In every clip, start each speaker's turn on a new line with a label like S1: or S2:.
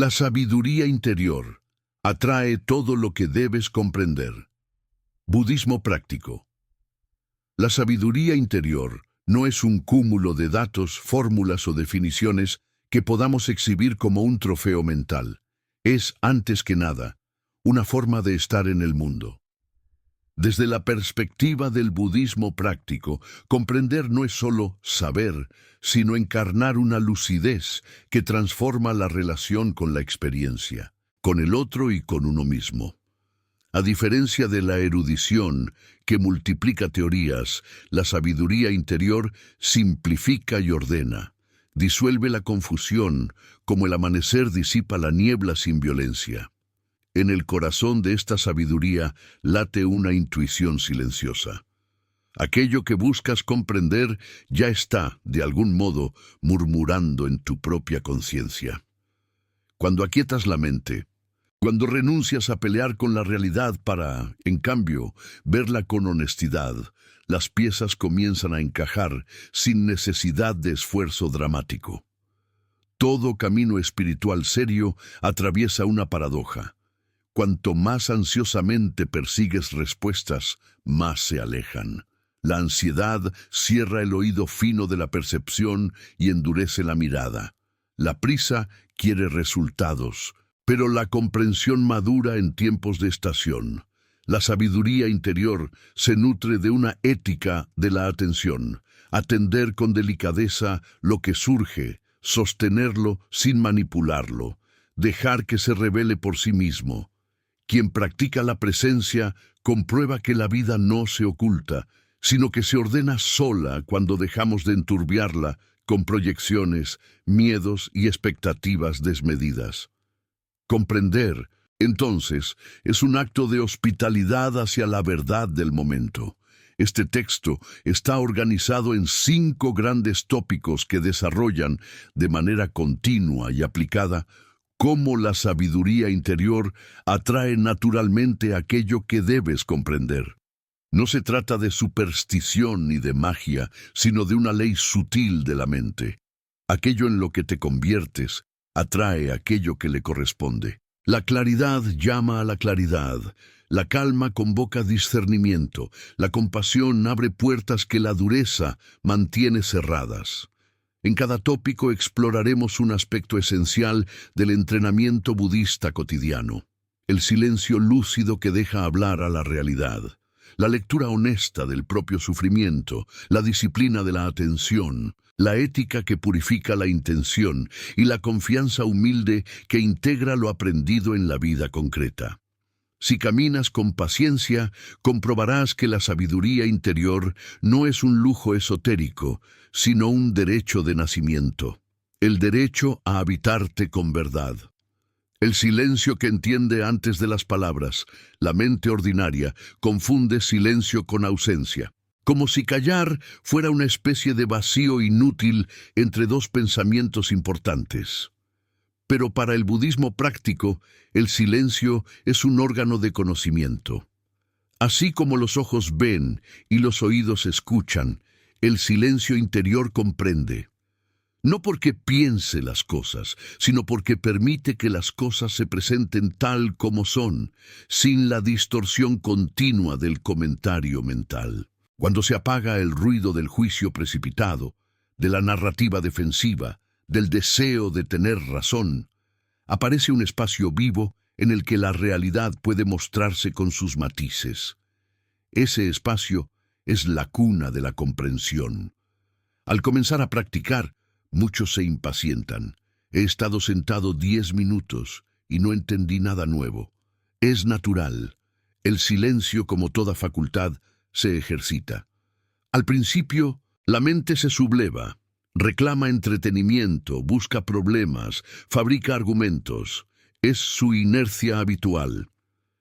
S1: La sabiduría interior atrae todo lo que debes comprender. Budismo práctico. La sabiduría interior no es un cúmulo de datos, fórmulas o definiciones que podamos exhibir como un trofeo mental. Es, antes que nada, una forma de estar en el mundo. Desde la perspectiva del budismo práctico, comprender no es solo saber, sino encarnar una lucidez que transforma la relación con la experiencia, con el otro y con uno mismo. A diferencia de la erudición, que multiplica teorías, la sabiduría interior simplifica y ordena, disuelve la confusión, como el amanecer disipa la niebla sin violencia. En el corazón de esta sabiduría late una intuición silenciosa. Aquello que buscas comprender ya está, de algún modo, murmurando en tu propia conciencia. Cuando aquietas la mente, cuando renuncias a pelear con la realidad para, en cambio, verla con honestidad, las piezas comienzan a encajar sin necesidad de esfuerzo dramático. Todo camino espiritual serio atraviesa una paradoja. Cuanto más ansiosamente persigues respuestas, más se alejan. La ansiedad cierra el oído fino de la percepción y endurece la mirada. La prisa quiere resultados, pero la comprensión madura en tiempos de estación. La sabiduría interior se nutre de una ética de la atención, atender con delicadeza lo que surge, sostenerlo sin manipularlo, dejar que se revele por sí mismo. Quien practica la presencia comprueba que la vida no se oculta, sino que se ordena sola cuando dejamos de enturbiarla con proyecciones, miedos y expectativas desmedidas. Comprender, entonces, es un acto de hospitalidad hacia la verdad del momento. Este texto está organizado en 5 grandes tópicos que desarrollan, de manera continua y aplicada, cómo la sabiduría interior atrae naturalmente aquello que debes comprender. No se trata de superstición ni de magia, sino de una ley sutil de la mente. Aquello en lo que te conviertes atrae aquello que le corresponde. La claridad llama a la claridad, la calma convoca discernimiento, la compasión abre puertas que la dureza mantiene cerradas. En cada tópico exploraremos un aspecto esencial del entrenamiento budista cotidiano: el silencio lúcido que deja hablar a la realidad, la lectura honesta del propio sufrimiento, la disciplina de la atención, la ética que purifica la intención y la confianza humilde que integra lo aprendido en la vida concreta. Si caminas con paciencia, comprobarás que la sabiduría interior no es un lujo esotérico, sino un derecho de nacimiento, el derecho a habitarte con verdad. El silencio que entiende antes de las palabras, la mente ordinaria, confunde silencio con ausencia, como si callar fuera una especie de vacío inútil entre 2 pensamientos importantes. Pero para el budismo práctico, el silencio es un órgano de conocimiento. Así como los ojos ven y los oídos escuchan, el silencio interior comprende. No porque piense las cosas, sino porque permite que las cosas se presenten tal como son, sin la distorsión continua del comentario mental. Cuando se apaga el ruido del juicio precipitado, de la narrativa defensiva, del deseo de tener razón, aparece un espacio vivo en el que la realidad puede mostrarse con sus matices. Ese espacio es la cuna de la comprensión. Al comenzar a practicar, muchos se impacientan. He estado sentado 10 minutos y no entendí nada nuevo. Es natural. El silencio, como toda facultad, se ejercita. Al principio, la mente se subleva, reclama entretenimiento, busca problemas, fabrica argumentos. Es su inercia habitual.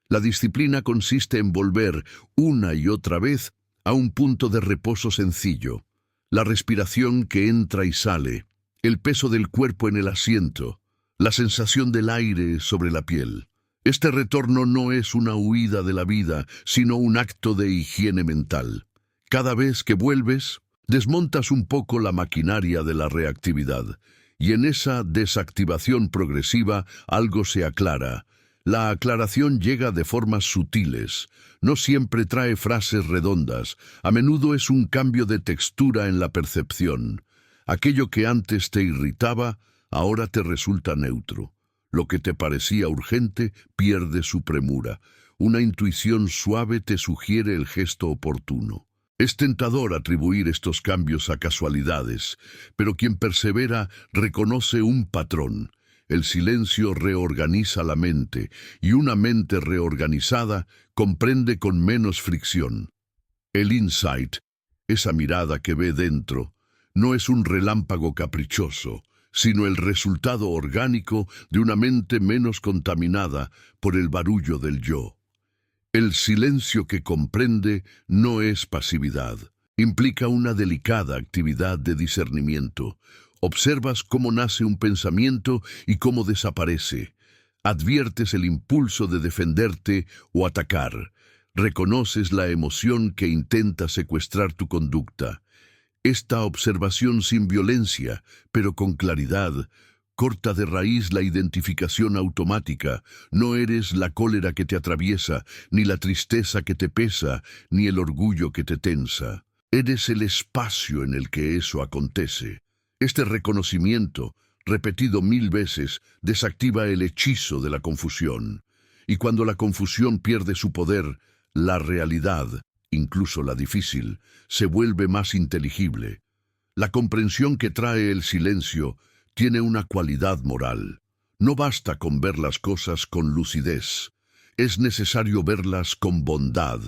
S1: La disciplina consiste en volver una y otra vez a un punto de reposo sencillo. La respiración que entra y sale, el peso del cuerpo en el asiento, la sensación del aire sobre la piel. Este retorno no es una huida de la vida, sino un acto de higiene mental. Cada vez que vuelves, desmontas un poco la maquinaria de la reactividad y en esa desactivación progresiva algo se aclara. La aclaración llega de formas sutiles. No siempre trae frases redondas. A menudo es un cambio de textura en la percepción. Aquello que antes te irritaba, ahora te resulta neutro. Lo que te parecía urgente pierde su premura. Una intuición suave te sugiere el gesto oportuno. Es tentador atribuir estos cambios a casualidades, pero quien persevera reconoce un patrón. El silencio reorganiza la mente, y una mente reorganizada comprende con menos fricción. El insight, esa mirada que ve dentro, no es un relámpago caprichoso, sino el resultado orgánico de una mente menos contaminada por el barullo del yo. El silencio que comprende no es pasividad. Implica una delicada actividad de discernimiento. Observas cómo nace un pensamiento y cómo desaparece. Adviertes el impulso de defenderte o atacar. Reconoces la emoción que intenta secuestrar tu conducta. Esta observación sin violencia, pero con claridad, corta de raíz la identificación automática. No eres la cólera que te atraviesa, ni la tristeza que te pesa, ni el orgullo que te tensa. Eres el espacio en el que eso acontece. Este reconocimiento, repetido 1000 veces, desactiva el hechizo de la confusión. Y cuando la confusión pierde su poder, la realidad, incluso la difícil, se vuelve más inteligible. La comprensión que trae el silencio tiene una cualidad moral. No basta con ver las cosas con lucidez. Es necesario verlas con bondad.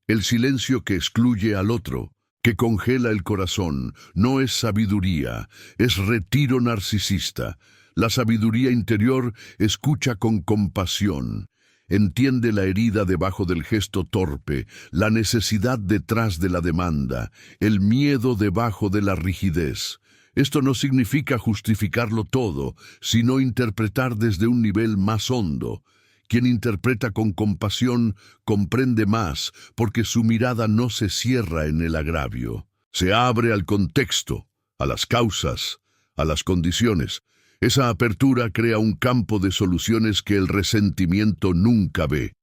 S1: El silencio que excluye al otro, que congela el corazón, no es sabiduría, es retiro narcisista. La sabiduría interior escucha con compasión. Entiende la herida debajo del gesto torpe, la necesidad detrás de la demanda, el miedo debajo de la rigidez. Esto no significa justificarlo todo, sino interpretar desde un nivel más hondo. Quien interpreta con compasión comprende más, porque su mirada no se cierra en el agravio. Se abre al contexto, a las causas, a las condiciones. Esa apertura crea un campo de soluciones que el resentimiento nunca ve.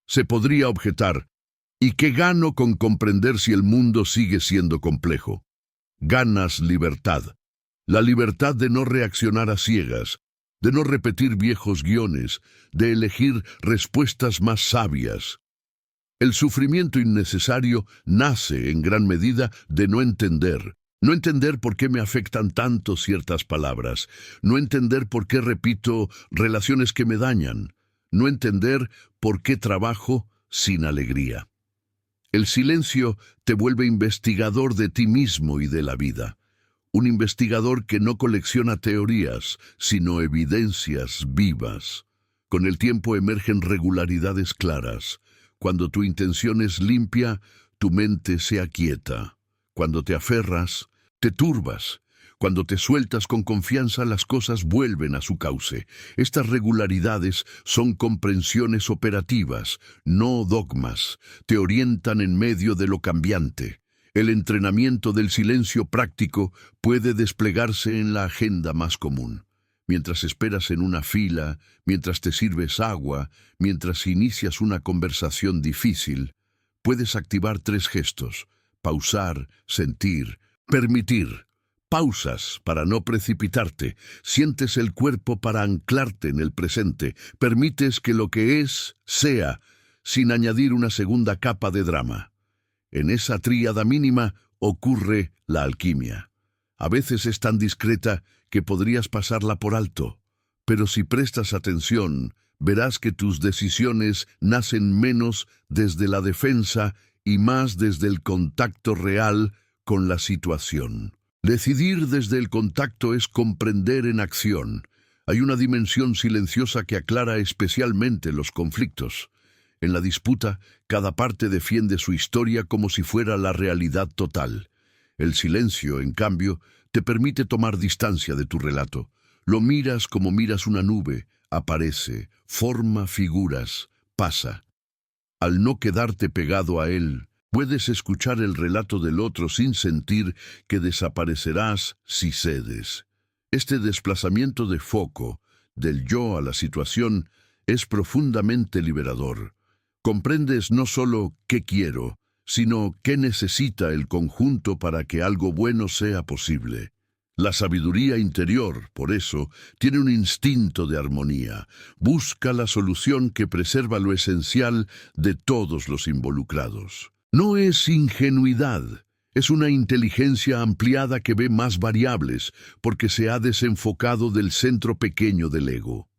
S1: Se podría objetar, ¿y qué gano con comprender si el mundo sigue siendo complejo? Ganas libertad. La libertad de no reaccionar a ciegas, de no repetir viejos guiones, de elegir respuestas más sabias. El sufrimiento innecesario nace en gran medida de no entender. No entender por qué me afectan tanto ciertas palabras. No entender por qué repito relaciones que me dañan. No entender por qué trabajo sin alegría. El silencio te vuelve investigador de ti mismo y de la vida. Un investigador que no colecciona teorías, sino evidencias vivas. Con el tiempo emergen regularidades claras. Cuando tu intención es limpia, tu mente se aquieta. Cuando te aferras, te turbas. Cuando te sueltas con confianza, las cosas vuelven a su cauce. Estas regularidades son comprensiones operativas, no dogmas. Te orientan en medio de lo cambiante. El entrenamiento del silencio práctico puede desplegarse en la agenda más común. Mientras esperas en una fila, mientras te sirves agua, mientras inicias una conversación difícil, puedes activar 3 gestos: pausar, sentir, permitir. Pausas para no precipitarte, sientes el cuerpo para anclarte en el presente, permites que lo que es, sea, sin añadir una segunda capa de drama. En esa tríada mínima ocurre la alquimia. A veces es tan discreta que podrías pasarla por alto, pero si prestas atención, verás que tus decisiones nacen menos desde la defensa y más desde el contacto real con la situación. Decidir desde el contacto es comprender en acción. Hay una dimensión silenciosa que aclara especialmente los conflictos. En la disputa, cada parte defiende su historia como si fuera la realidad total. El silencio, en cambio, te permite tomar distancia de tu relato. Lo miras como miras una nube, aparece, forma figuras, pasa. Al no quedarte pegado a él, puedes escuchar el relato del otro sin sentir que desaparecerás si cedes. Este desplazamiento de foco, del yo a la situación, es profundamente liberador. Comprendes no solo qué quiero, sino qué necesita el conjunto para que algo bueno sea posible. La sabiduría interior, por eso, tiene un instinto de armonía. Busca la solución que preserva lo esencial de todos los involucrados. No es ingenuidad, es una inteligencia ampliada que ve más variables, porque se ha desenfocado del centro pequeño del ego.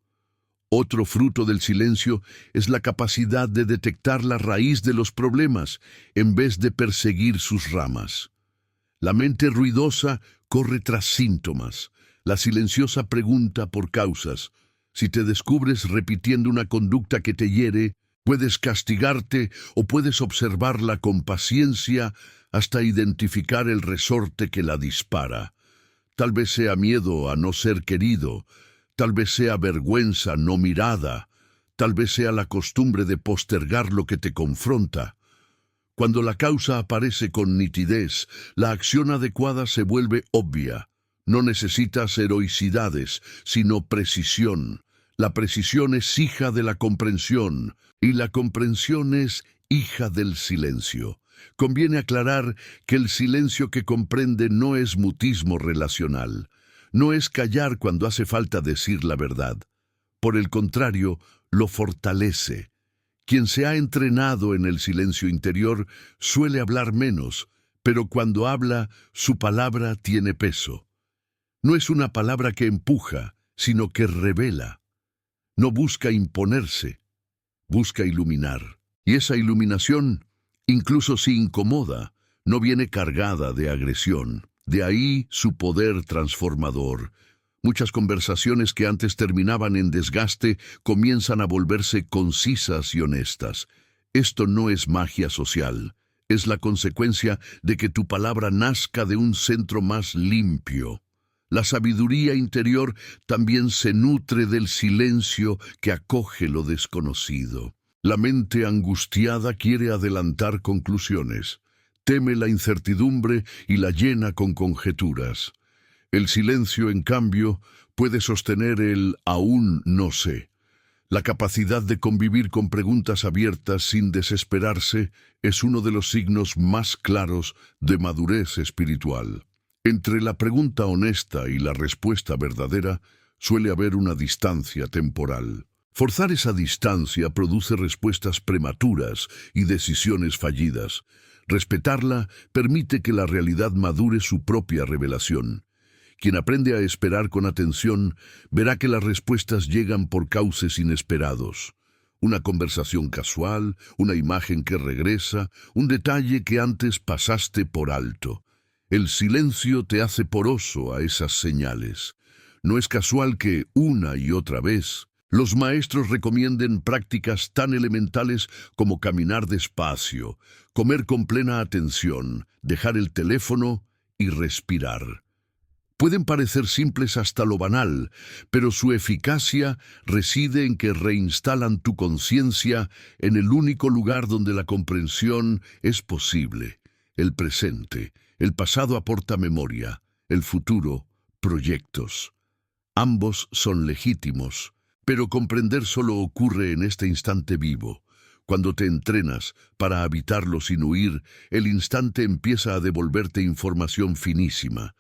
S1: Otro fruto del silencio es la capacidad de detectar la raíz de los problemas, en vez de perseguir sus ramas. La mente ruidosa corre tras síntomas. La silenciosa pregunta por causas. Si te descubres repitiendo una conducta que te hiere, puedes castigarte o puedes observarla con paciencia hasta identificar el resorte que la dispara. Tal vez sea miedo a no ser querido, tal vez sea vergüenza no mirada, tal vez sea la costumbre de postergar lo que te confronta. Cuando la causa aparece con nitidez, la acción adecuada se vuelve obvia. No necesitas heroicidades, sino precisión. La precisión es hija de la comprensión, y la comprensión es hija del silencio. Conviene aclarar que el silencio que comprende no es mutismo relacional. No es callar cuando hace falta decir la verdad. Por el contrario, lo fortalece. Quien se ha entrenado en el silencio interior suele hablar menos, pero cuando habla, su palabra tiene peso. No es una palabra que empuja, sino que revela. No busca imponerse, busca iluminar. Y esa iluminación, incluso si incomoda, no viene cargada de agresión. De ahí su poder transformador. Muchas conversaciones que antes terminaban en desgaste comienzan a volverse concisas y honestas. Esto no es magia social, es la consecuencia de que tu palabra nazca de un centro más limpio. La sabiduría interior también se nutre del silencio que acoge lo desconocido. La mente angustiada quiere adelantar conclusiones, teme la incertidumbre y la llena con conjeturas. El silencio, en cambio, puede sostener el aún no sé. La capacidad de convivir con preguntas abiertas sin desesperarse es uno de los signos más claros de madurez espiritual. Entre la pregunta honesta y la respuesta verdadera suele haber una distancia temporal. Forzar esa distancia produce respuestas prematuras y decisiones fallidas. Respetarla permite que la realidad madure su propia revelación. Quien aprende a esperar con atención verá que las respuestas llegan por cauces inesperados. Una conversación casual, una imagen que regresa, un detalle que antes pasaste por alto. El silencio te hace poroso a esas señales. No es casual que, una y otra vez, los maestros recomienden prácticas tan elementales como caminar despacio, comer con plena atención, dejar el teléfono y respirar. Pueden parecer simples hasta lo banal, pero su eficacia reside en que reinstalan tu conciencia en el único lugar donde la comprensión es posible, el presente. El pasado aporta memoria, el futuro, proyectos. Ambos son legítimos, pero comprender solo ocurre en este instante vivo. Cuando te entrenas para habitarlo sin huir, el instante empieza a devolverte información finísima.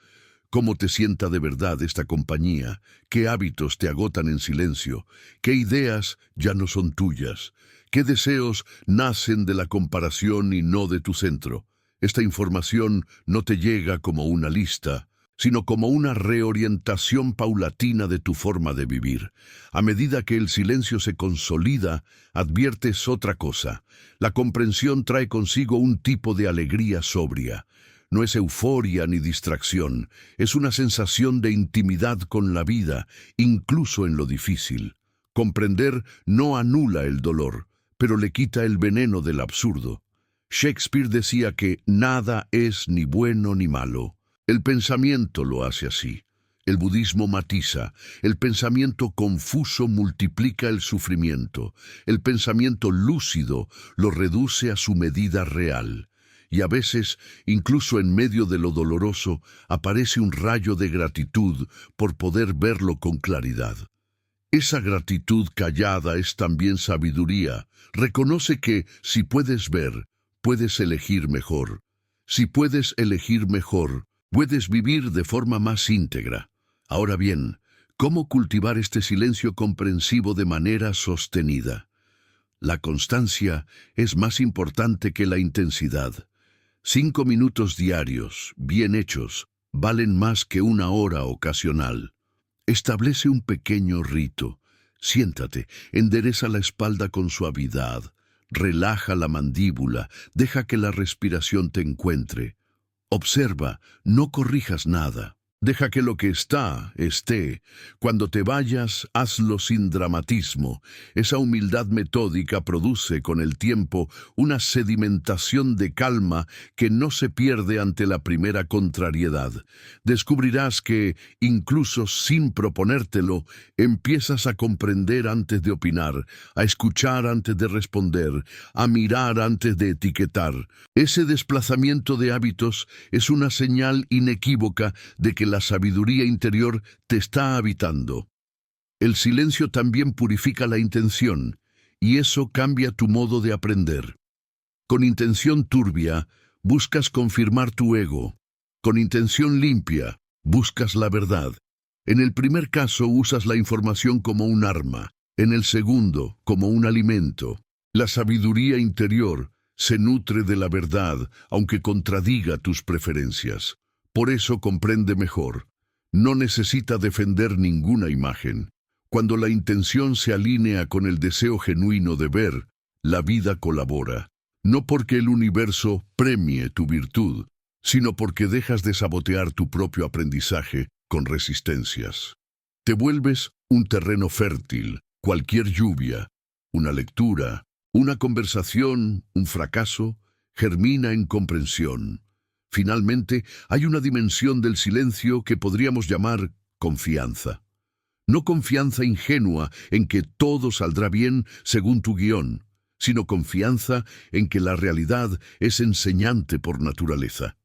S1: ¿Cómo te sienta de verdad esta compañía? ¿Qué hábitos te agotan en silencio? ¿Qué ideas ya no son tuyas? ¿Qué deseos nacen de la comparación y no de tu centro? Esta información no te llega como una lista, sino como una reorientación paulatina de tu forma de vivir. A medida que el silencio se consolida, adviertes otra cosa. La comprensión trae consigo un tipo de alegría sobria. No es euforia ni distracción, es una sensación de intimidad con la vida, incluso en lo difícil. Comprender no anula el dolor, pero le quita el veneno del absurdo. Shakespeare decía que nada es ni bueno ni malo. El pensamiento lo hace así. El budismo matiza. El pensamiento confuso multiplica el sufrimiento. El pensamiento lúcido lo reduce a su medida real. Y a veces, incluso en medio de lo doloroso, aparece un rayo de gratitud por poder verlo con claridad. Esa gratitud callada es también sabiduría. Reconoce que, si puedes ver, puedes elegir mejor. Si puedes elegir mejor, puedes vivir de forma más íntegra. Ahora bien, ¿cómo cultivar este silencio comprensivo de manera sostenida? La constancia es más importante que la intensidad. 5 minutos diarios, bien hechos, valen más que 1 hora ocasional. Establece un pequeño rito. Siéntate, endereza la espalda con suavidad, relaja la mandíbula, deja que la respiración te encuentre. Observa, no corrijas nada. Deja que lo que está, esté. Cuando te vayas, hazlo sin dramatismo. Esa humildad metódica produce, con el tiempo, una sedimentación de calma que no se pierde ante la primera contrariedad. Descubrirás que, incluso sin proponértelo, empiezas a comprender antes de opinar, a escuchar antes de responder, a mirar antes de etiquetar. Ese desplazamiento de hábitos es una señal inequívoca de que la sabiduría interior te está habitando. El silencio también purifica la intención, y eso cambia tu modo de aprender. Con intención turbia, buscas confirmar tu ego. Con intención limpia, buscas la verdad. En el primer caso usas la información como un arma, en el segundo como un alimento. La sabiduría interior se nutre de la verdad, aunque contradiga tus preferencias. Por eso comprende mejor. No necesita defender ninguna imagen. Cuando la intención se alinea con el deseo genuino de ver, la vida colabora. No porque el universo premie tu virtud, sino porque dejas de sabotear tu propio aprendizaje con resistencias. Te vuelves un terreno fértil. Cualquier lluvia, una lectura, una conversación, un fracaso, germina en comprensión. Finalmente, hay una dimensión del silencio que podríamos llamar confianza. No confianza ingenua en que todo saldrá bien según tu guión, sino confianza en que la realidad es enseñante por naturaleza.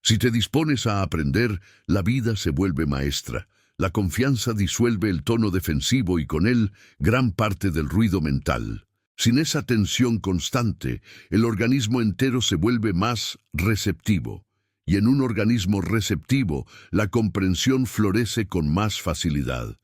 S1: Si te dispones a aprender, la vida se vuelve maestra. La confianza disuelve el tono defensivo y con él gran parte del ruido mental. Sin esa tensión constante, el organismo entero se vuelve más receptivo, y en un organismo receptivo, la comprensión florece con más facilidad.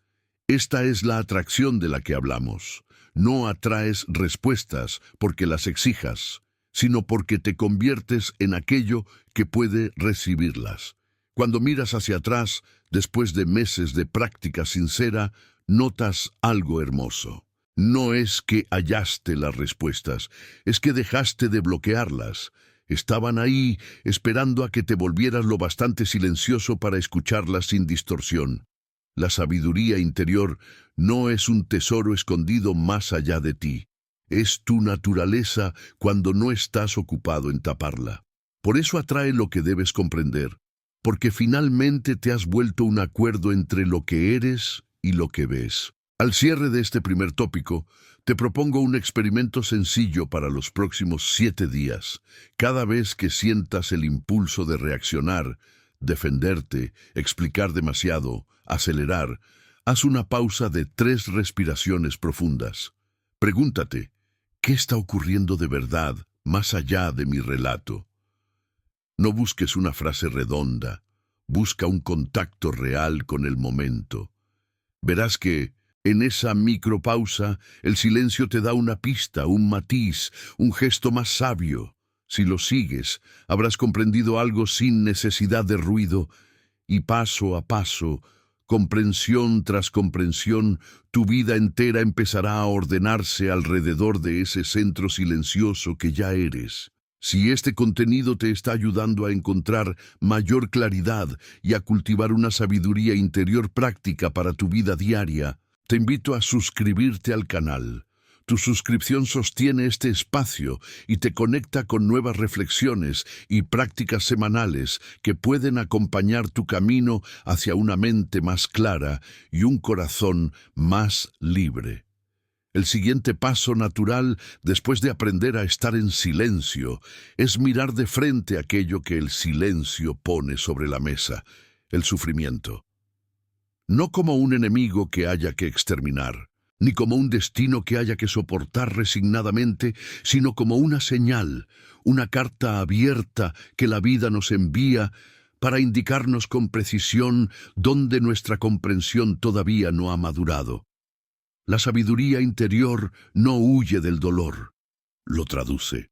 S1: Esta es la atracción de la que hablamos. No atraes respuestas porque las exijas, sino porque te conviertes en aquello que puede recibirlas. Cuando miras hacia atrás, después de meses de práctica sincera, notas algo hermoso. No es que hallaste las respuestas, es que dejaste de bloquearlas. Estaban ahí, esperando a que te volvieras lo bastante silencioso para escucharlas sin distorsión. La sabiduría interior no es un tesoro escondido más allá de ti. Es tu naturaleza cuando no estás ocupado en taparla. Por eso atrae lo que debes comprender, porque finalmente te has vuelto un acuerdo entre lo que eres y lo que ves. Al cierre de este primer tópico, te propongo un experimento sencillo para los próximos 7 días. Cada vez que sientas el impulso de reaccionar, defenderte, explicar demasiado, acelerar, haz una pausa de 3 respiraciones profundas. Pregúntate, ¿qué está ocurriendo de verdad más allá de mi relato? No busques una frase redonda, busca un contacto real con el momento. Verás que, en esa micropausa, el silencio te da una pista, un matiz, un gesto más sabio. Si lo sigues, habrás comprendido algo sin necesidad de ruido, y paso a paso, comprensión tras comprensión, tu vida entera empezará a ordenarse alrededor de ese centro silencioso que ya eres. Si este contenido te está ayudando a encontrar mayor claridad y a cultivar una sabiduría interior práctica para tu vida diaria, te invito a suscribirte al canal. Tu suscripción sostiene este espacio y te conecta con nuevas reflexiones y prácticas semanales que pueden acompañar tu camino hacia una mente más clara y un corazón más libre. El siguiente paso natural, después de aprender a estar en silencio, es mirar de frente aquello que el silencio pone sobre la mesa, el sufrimiento. No como un enemigo que haya que exterminar, ni como un destino que haya que soportar resignadamente, sino como una señal, una carta abierta que la vida nos envía para indicarnos con precisión dónde nuestra comprensión todavía no ha madurado. La sabiduría interior no huye del dolor, lo traduce.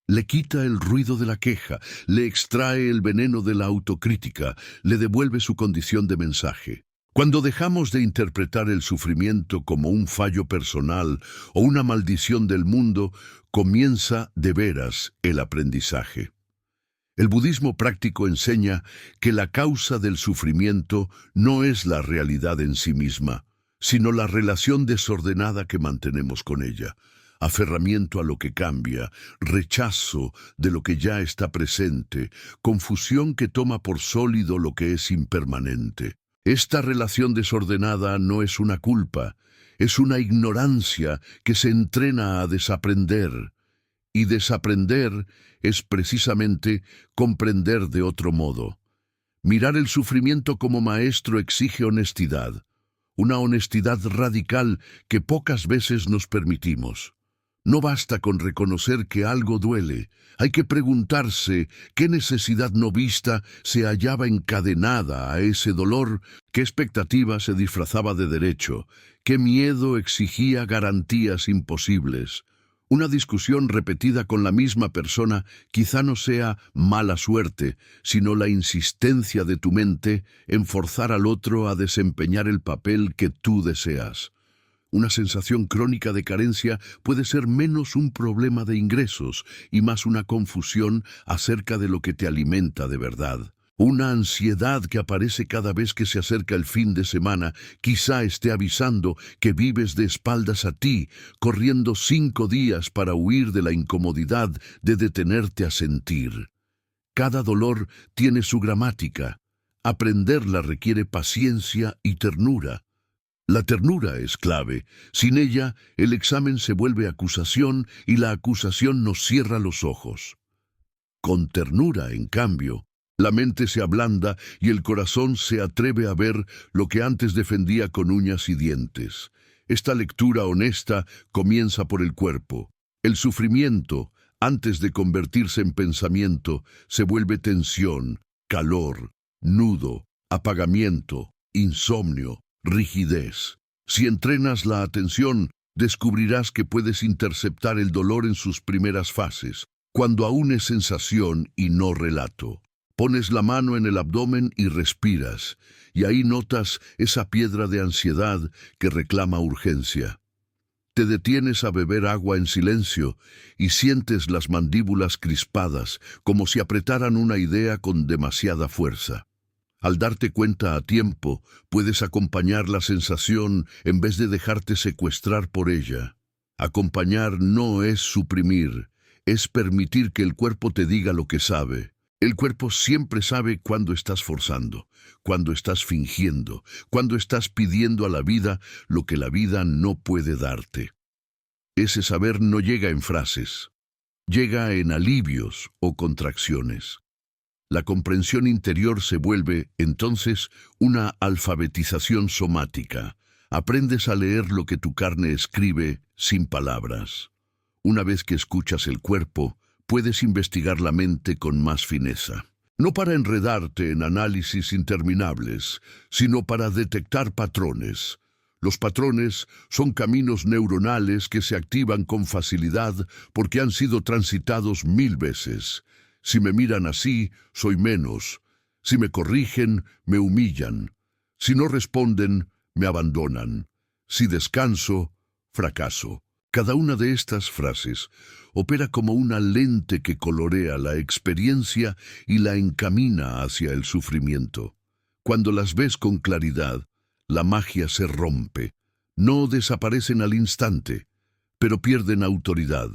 S1: Le quita el ruido de la queja, le extrae el veneno de la autocrítica, le devuelve su condición de mensaje. Cuando dejamos de interpretar el sufrimiento como un fallo personal o una maldición del mundo, comienza de veras el aprendizaje. El budismo práctico enseña que la causa del sufrimiento no es la realidad en sí misma, sino la relación desordenada que mantenemos con ella, aferramiento a lo que cambia, rechazo de lo que ya está presente, confusión que toma por sólido lo que es impermanente. Esta relación desordenada no es una culpa, es una ignorancia que se entrena a desaprender. Y desaprender es precisamente comprender de otro modo. Mirar el sufrimiento como maestro exige honestidad, una honestidad radical que pocas veces nos permitimos. No basta con reconocer que algo duele, hay que preguntarse qué necesidad no vista se hallaba encadenada a ese dolor, qué expectativa se disfrazaba de derecho, qué miedo exigía garantías imposibles. Una discusión repetida con la misma persona quizá no sea mala suerte, sino la insistencia de tu mente en forzar al otro a desempeñar el papel que tú deseas. Una sensación crónica de carencia puede ser menos un problema de ingresos y más una confusión acerca de lo que te alimenta de verdad. Una ansiedad que aparece cada vez que se acerca el fin de semana quizá esté avisando que vives de espaldas a ti, corriendo 5 días para huir de la incomodidad de detenerte a sentir. Cada dolor tiene su gramática. Aprenderla requiere paciencia y ternura. La ternura es clave. Sin ella, el examen se vuelve acusación y la acusación nos cierra los ojos. Con ternura, en cambio, la mente se ablanda y el corazón se atreve a ver lo que antes defendía con uñas y dientes. Esta lectura honesta comienza por el cuerpo. El sufrimiento, antes de convertirse en pensamiento, se vuelve tensión, calor, nudo, apagamiento, insomnio, rigidez. Si entrenas la atención, descubrirás que puedes interceptar el dolor en sus primeras fases, cuando aún es sensación y no relato. Pones la mano en el abdomen y respiras, y ahí notas esa piedra de ansiedad que reclama urgencia. Te detienes a beber agua en silencio y sientes las mandíbulas crispadas, como si apretaran una idea con demasiada fuerza. Al darte cuenta a tiempo, puedes acompañar la sensación en vez de dejarte secuestrar por ella. Acompañar no es suprimir, es permitir que el cuerpo te diga lo que sabe. El cuerpo siempre sabe cuándo estás forzando, cuándo estás fingiendo, cuándo estás pidiendo a la vida lo que la vida no puede darte. Ese saber no llega en frases, llega en alivios o contracciones. La comprensión interior se vuelve, entonces, una alfabetización somática. Aprendes a leer lo que tu carne escribe sin palabras. Una vez que escuchas el cuerpo, puedes investigar la mente con más fineza. No para enredarte en análisis interminables, sino para detectar patrones. Los patrones son caminos neuronales que se activan con facilidad porque han sido transitados 1000 veces. Si me miran así, soy menos. Si me corrigen, me humillan. Si no responden, me abandonan. Si descanso, fracaso. Cada una de estas frases opera como una lente que colorea la experiencia y la encamina hacia el sufrimiento. Cuando las ves con claridad, la magia se rompe. No desaparecen al instante, pero pierden autoridad.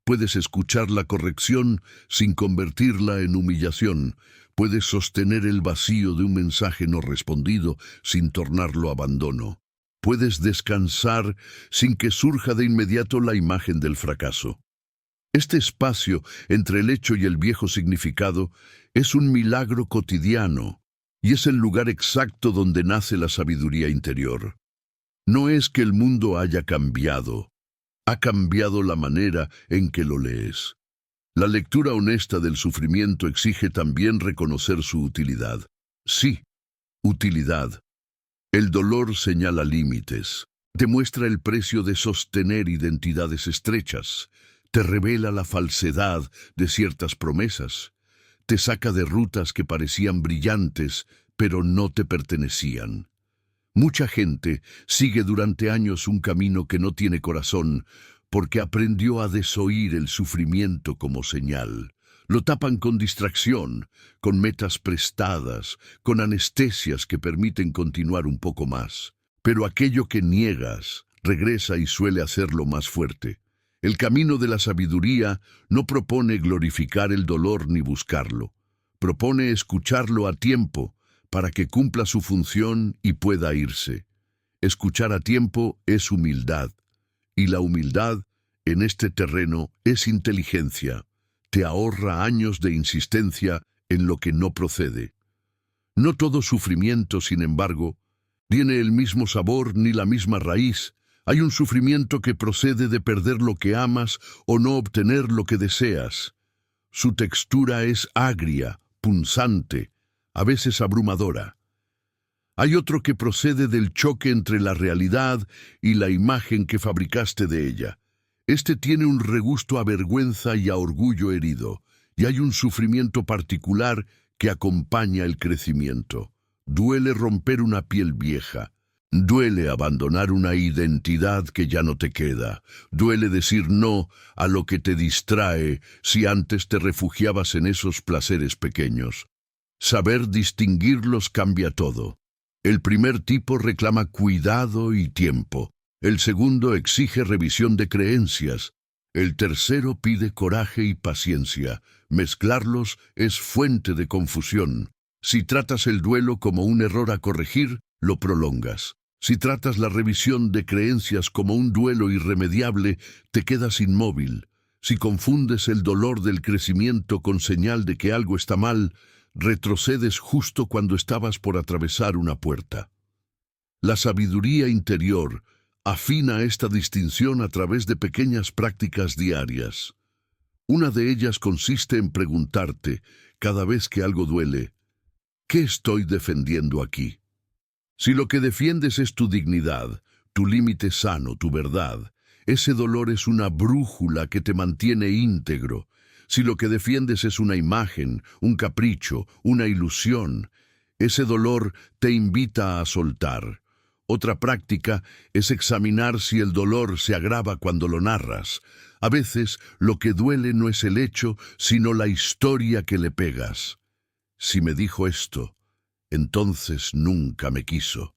S1: Puedes escuchar la corrección sin convertirla en humillación. Puedes sostener el vacío de un mensaje no respondido sin tornarlo abandono. Puedes descansar sin que surja de inmediato la imagen del fracaso. Este espacio entre el hecho y el viejo significado es un milagro cotidiano y es el lugar exacto donde nace la sabiduría interior. No es que el mundo haya cambiado, ha cambiado la manera en que lo lees. La lectura honesta del sufrimiento exige también reconocer su utilidad. Sí, utilidad. El dolor señala límites, demuestra el precio de sostener identidades estrechas, te revela la falsedad de ciertas promesas, te saca de rutas que parecían brillantes, pero no te pertenecían. Mucha gente sigue durante años un camino que no tiene corazón porque aprendió a desoír el sufrimiento como señal. Lo tapan con distracción, con metas prestadas, con anestesias que permiten continuar un poco más. Pero aquello que niegas regresa y suele hacerlo más fuerte. El camino de la sabiduría no propone glorificar el dolor ni buscarlo. Propone escucharlo a tiempo para que cumpla su función y pueda irse. Escuchar a tiempo es humildad, y la humildad en este terreno es inteligencia. Te ahorra años de insistencia en lo que no procede. No todo sufrimiento, sin embargo, tiene el mismo sabor ni la misma raíz. Hay un sufrimiento que procede de perder lo que amas o no obtener lo que deseas. Su textura es agria, punzante, a veces abrumadora. Hay otro que procede del choque entre la realidad y la imagen que fabricaste de ella. Este tiene un regusto a vergüenza y a orgullo herido, y hay un sufrimiento particular que acompaña el crecimiento. Duele romper una piel vieja. Duele abandonar una identidad que ya no te queda. Duele decir no a lo que te distrae si antes te refugiabas en esos placeres pequeños. Saber distinguirlos cambia todo. El primer tipo reclama cuidado y tiempo. El segundo exige revisión de creencias. El tercero pide coraje y paciencia. Mezclarlos es fuente de confusión. Si tratas el duelo como un error a corregir, lo prolongas. Si tratas la revisión de creencias como un duelo irremediable, te quedas inmóvil. Si confundes el dolor del crecimiento con señal de que algo está mal, retrocedes justo cuando estabas por atravesar una puerta. La sabiduría interior afina esta distinción a través de pequeñas prácticas diarias. Una de ellas consiste en preguntarte, cada vez que algo duele, ¿qué estoy defendiendo aquí? Si lo que defiendes es tu dignidad, tu límite sano, tu verdad, ese dolor es una brújula que te mantiene íntegro. Si lo que defiendes es una imagen, un capricho, una ilusión, ese dolor te invita a soltar. Otra práctica es examinar si el dolor se agrava cuando lo narras. A veces lo que duele no es el hecho, sino la historia que le pegas. Si me dijo esto, entonces nunca me quiso.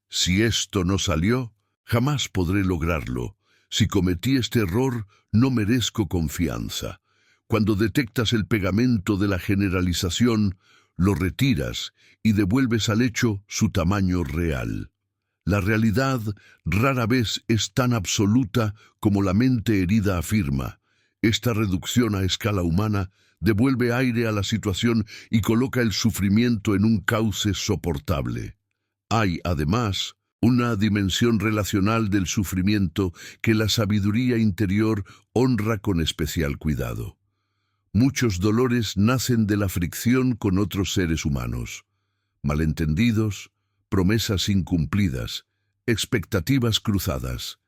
S1: Si esto no salió, jamás podré lograrlo. Si cometí este error, no merezco confianza. Cuando detectas el pegamento de la generalización, lo retiras y devuelves al hecho su tamaño real. La realidad rara vez es tan absoluta como la mente herida afirma. Esta reducción a escala humana devuelve aire a la situación y coloca el sufrimiento en un cauce soportable. Hay, además, una dimensión relacional del sufrimiento que la sabiduría interior honra con especial cuidado. Muchos dolores nacen de la fricción con otros seres humanos. Malentendidos, promesas incumplidas, expectativas cruzadas.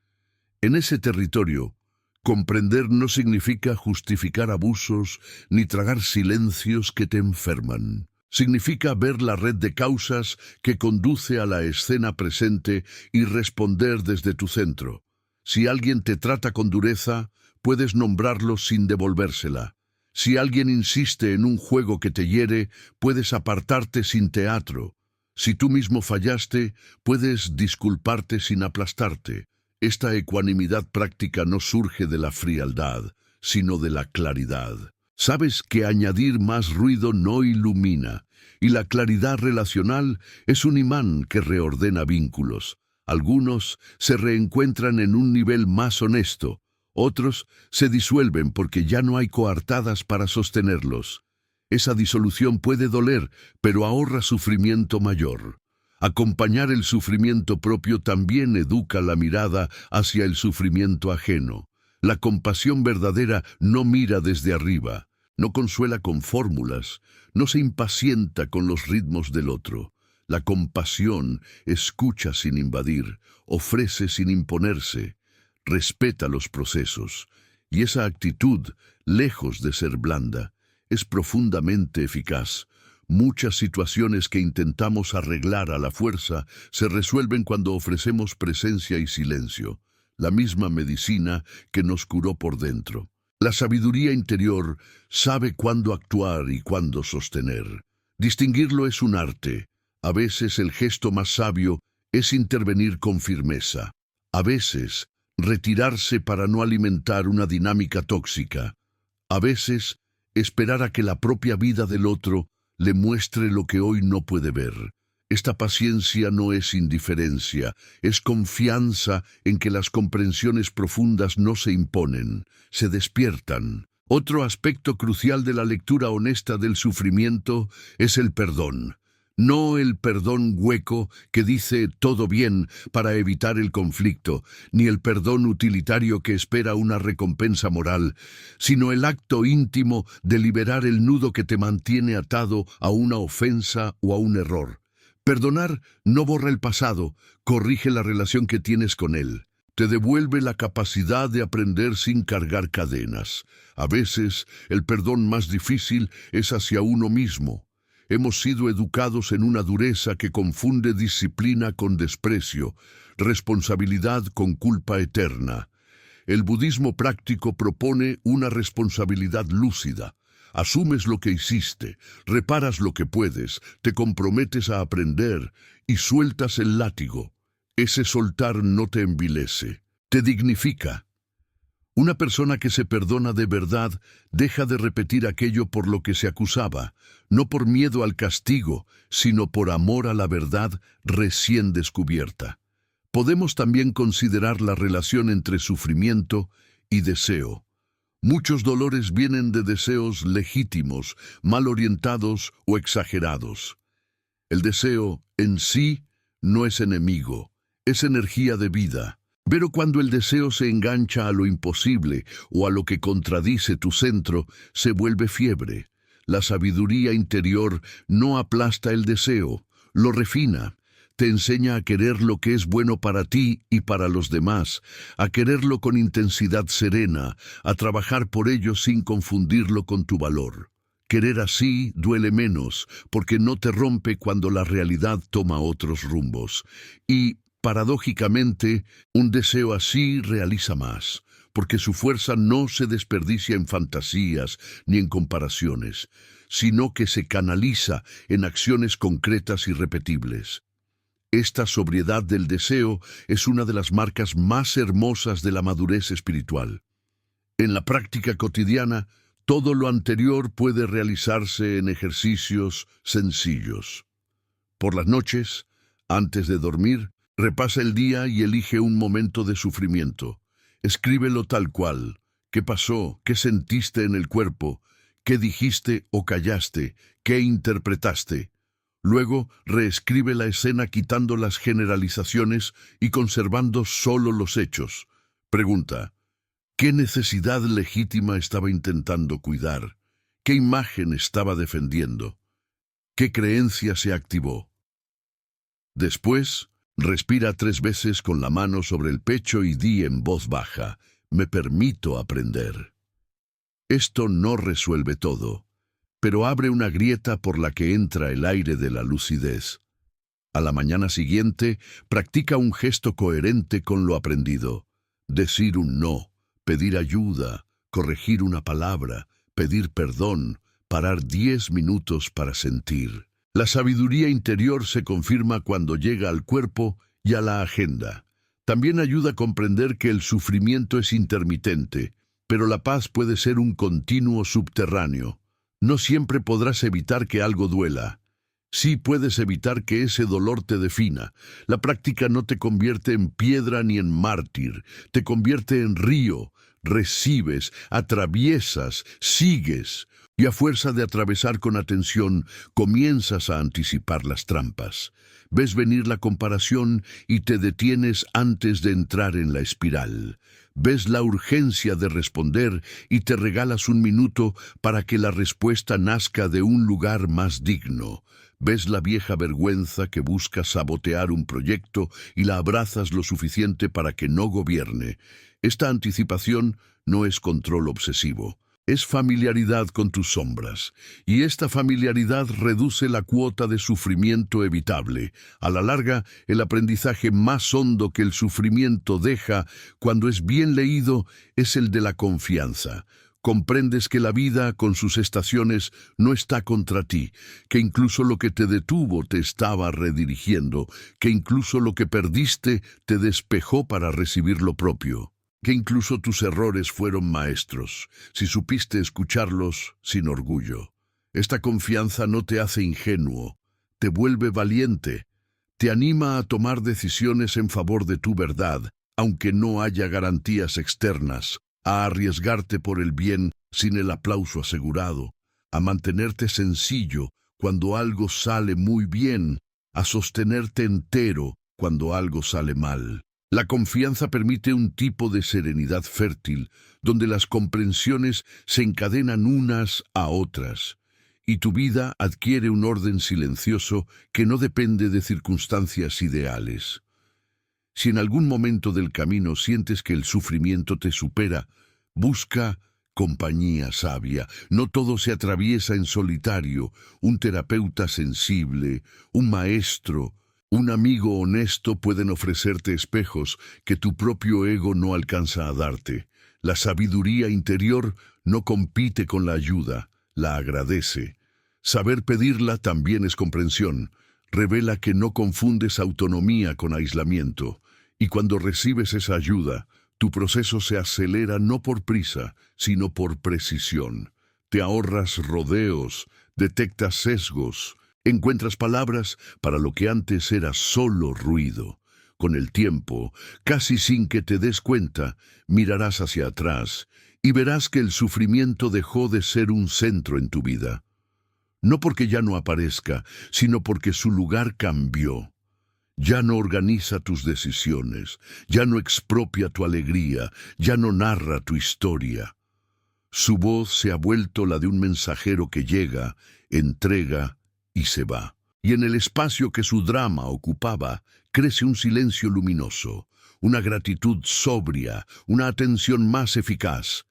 S1: En ese territorio, comprender no significa justificar abusos ni tragar silencios que te enferman. Significa ver la red de causas que conduce a la escena presente y responder desde tu centro. Si alguien te trata con dureza, puedes nombrarlo sin devolvérsela. Si alguien insiste en un juego que te hiere, puedes apartarte sin teatro. Si tú mismo fallaste, puedes disculparte sin aplastarte. Esta ecuanimidad práctica no surge de la frialdad, sino de la claridad. Sabes que añadir más ruido no ilumina, y la claridad relacional es un imán que reordena vínculos. Algunos se reencuentran en un nivel más honesto, otros se disuelven porque ya no hay coartadas para sostenerlos. Esa disolución puede doler, pero ahorra sufrimiento mayor. Acompañar el sufrimiento propio también educa la mirada hacia el sufrimiento ajeno. La compasión verdadera no mira desde arriba, no consuela con fórmulas, no se impacienta con los ritmos del otro. La compasión escucha sin invadir, ofrece sin imponerse, respeta los procesos. Y esa actitud, lejos de ser blanda, es profundamente eficaz. Muchas situaciones que intentamos arreglar a la fuerza se resuelven cuando ofrecemos presencia y silencio, la misma medicina que nos curó por dentro. La sabiduría interior sabe cuándo actuar y cuándo sostener. Distinguirlo es un arte. A veces el gesto más sabio es intervenir con firmeza. A veces, retirarse para no alimentar una dinámica tóxica. A veces, esperar a que la propia vida del otro le muestre lo que hoy no puede ver. Esta paciencia no es indiferencia, es confianza en que las comprensiones profundas no se imponen, se despiertan. Otro aspecto crucial de la lectura honesta del sufrimiento es el perdón. No el perdón hueco que dice todo bien para evitar el conflicto, ni el perdón utilitario que espera una recompensa moral, sino el acto íntimo de liberar el nudo que te mantiene atado a una ofensa o a un error. Perdonar no borra el pasado, corrige la relación que tienes con él. Te devuelve la capacidad de aprender sin cargar cadenas. A veces, el perdón más difícil es hacia uno mismo. Hemos sido educados en una dureza que confunde disciplina con desprecio, responsabilidad con culpa eterna. El budismo práctico propone una responsabilidad lúcida. Asumes lo que hiciste, reparas lo que puedes, te comprometes a aprender y sueltas el látigo. Ese soltar no te envilece, te dignifica. Una persona que se perdona de verdad deja de repetir aquello por lo que se acusaba, no por miedo al castigo, sino por amor a la verdad recién descubierta. Podemos también considerar la relación entre sufrimiento y deseo. Muchos dolores vienen de deseos legítimos, mal orientados o exagerados. El deseo en sí no es enemigo, es energía de vida. Pero cuando el deseo se engancha a lo imposible o a lo que contradice tu centro, se vuelve fiebre. La sabiduría interior no aplasta el deseo, lo refina. Te enseña a querer lo que es bueno para ti y para los demás, a quererlo con intensidad serena, a trabajar por ello sin confundirlo con tu valor. Querer así duele menos, porque no te rompe cuando la realidad toma otros rumbos. Y, paradójicamente, un deseo así realiza más, porque su fuerza no se desperdicia en fantasías ni en comparaciones, sino que se canaliza en acciones concretas y repetibles. Esta sobriedad del deseo es una de las marcas más hermosas de la madurez espiritual. En la práctica cotidiana, todo lo anterior puede realizarse en ejercicios sencillos. Por las noches, antes de dormir, repasa el día y elige un momento de sufrimiento. Escríbelo tal cual. ¿Qué pasó? ¿Qué sentiste en el cuerpo? ¿Qué dijiste o callaste? ¿Qué interpretaste? Luego, reescribe la escena quitando las generalizaciones y conservando solo los hechos. Pregunta: ¿qué necesidad legítima estaba intentando cuidar? ¿Qué imagen estaba defendiendo? ¿Qué creencia se activó? Después, respira 3 veces con la mano sobre el pecho y di en voz baja: me permito aprender. Esto no resuelve todo, pero abre una grieta por la que entra el aire de la lucidez. A la mañana siguiente, practica un gesto coherente con lo aprendido. Decir un no, pedir ayuda, corregir una palabra, pedir perdón, parar 10 minutos para sentir. La sabiduría interior se confirma cuando llega al cuerpo y a la agenda. También ayuda a comprender que el sufrimiento es intermitente, pero la paz puede ser un continuo subterráneo. No siempre podrás evitar que algo duela. Sí puedes evitar que ese dolor te defina. La práctica no te convierte en piedra ni en mártir, te convierte en río. Recibes, atraviesas, sigues, y a fuerza de atravesar con atención, comienzas a anticipar las trampas. Ves venir la comparación y te detienes antes de entrar en la espiral. Ves la urgencia de responder y te regalas un minuto para que la respuesta nazca de un lugar más digno. Ves la vieja vergüenza que busca sabotear un proyecto y la abrazas lo suficiente para que no gobierne. Esta anticipación no es control obsesivo, es familiaridad con tus sombras, y esta familiaridad reduce la cuota de sufrimiento evitable. A la larga, el aprendizaje más hondo que el sufrimiento deja cuando es bien leído es el de la confianza. Comprendes que la vida, con sus estaciones, no está contra ti, que incluso lo que te detuvo te estaba redirigiendo, que incluso lo que perdiste te despejó para recibir lo propio, que incluso tus errores fueron maestros, si supiste escucharlos sin orgullo. Esta confianza no te hace ingenuo, te vuelve valiente, te anima a tomar decisiones en favor de tu verdad, aunque no haya garantías externas, a arriesgarte por el bien sin el aplauso asegurado, a mantenerte sencillo cuando algo sale muy bien, a sostenerte entero cuando algo sale mal. La confianza permite un tipo de serenidad fértil, donde las comprensiones se encadenan unas a otras, y tu vida adquiere un orden silencioso que no depende de circunstancias ideales. Si en algún momento del camino sientes que el sufrimiento te supera, busca compañía sabia. No todo se atraviesa en solitario. Un terapeuta sensible, un maestro, un amigo honesto pueden ofrecerte espejos que tu propio ego no alcanza a darte. La sabiduría interior no compite con la ayuda, la agradece. Saber pedirla también es comprensión. Revela que no confundes autonomía con aislamiento. Y cuando recibes esa ayuda, tu proceso se acelera no por prisa, sino por precisión. Te ahorras rodeos, detectas sesgos, encuentras palabras para lo que antes era solo ruido. Con el tiempo, casi sin que te des cuenta, mirarás hacia atrás y verás que el sufrimiento dejó de ser un centro en tu vida. No porque ya no aparezca, sino porque su lugar cambió. Ya no organiza tus decisiones, ya no expropia tu alegría, ya no narra tu historia. Su voz se ha vuelto la de un mensajero que llega, entrega y se va. Y en el espacio que su drama ocupaba, crece un silencio luminoso, una gratitud sobria, una atención más eficaz.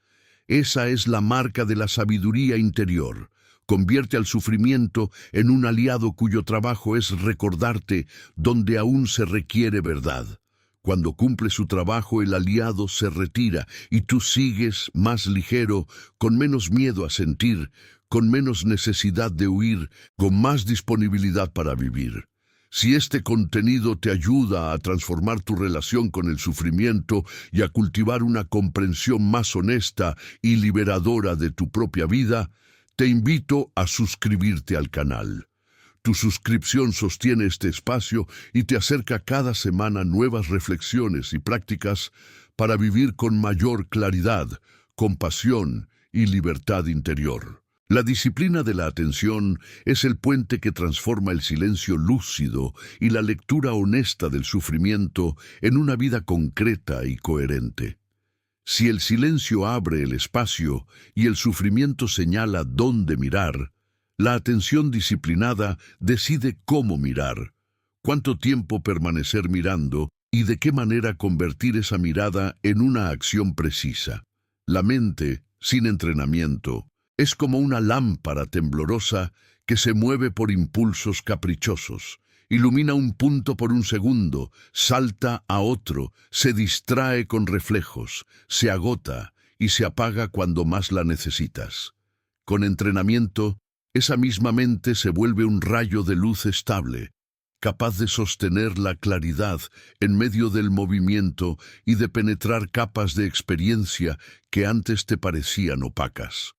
S1: Esa es la marca de la sabiduría interior. Convierte al sufrimiento en un aliado cuyo trabajo es recordarte donde aún se requiere verdad. Cuando cumple su trabajo, el aliado se retira y tú sigues más ligero, con menos miedo a sentir, con menos necesidad de huir, con más disponibilidad para vivir. Si este contenido te ayuda a transformar tu relación con el sufrimiento y a cultivar una comprensión más honesta y liberadora de tu propia vida, te invito a suscribirte al canal. Tu suscripción sostiene este espacio y te acerca cada semana nuevas reflexiones y prácticas para vivir con mayor claridad, compasión y libertad interior. La disciplina de la atención es el puente que transforma el silencio lúcido y la lectura honesta del sufrimiento en una vida concreta y coherente. Si el silencio abre el espacio y el sufrimiento señala dónde mirar, la atención disciplinada decide cómo mirar, cuánto tiempo permanecer mirando y de qué manera convertir esa mirada en una acción precisa. La mente, sin entrenamiento, es como una lámpara temblorosa que se mueve por impulsos caprichosos. Ilumina un punto por un segundo, salta a otro, se distrae con reflejos, se agota y se apaga cuando más la necesitas. Con entrenamiento, esa misma mente se vuelve un rayo de luz estable, capaz de sostener la claridad en medio del movimiento y de penetrar capas de experiencia que antes te parecían opacas.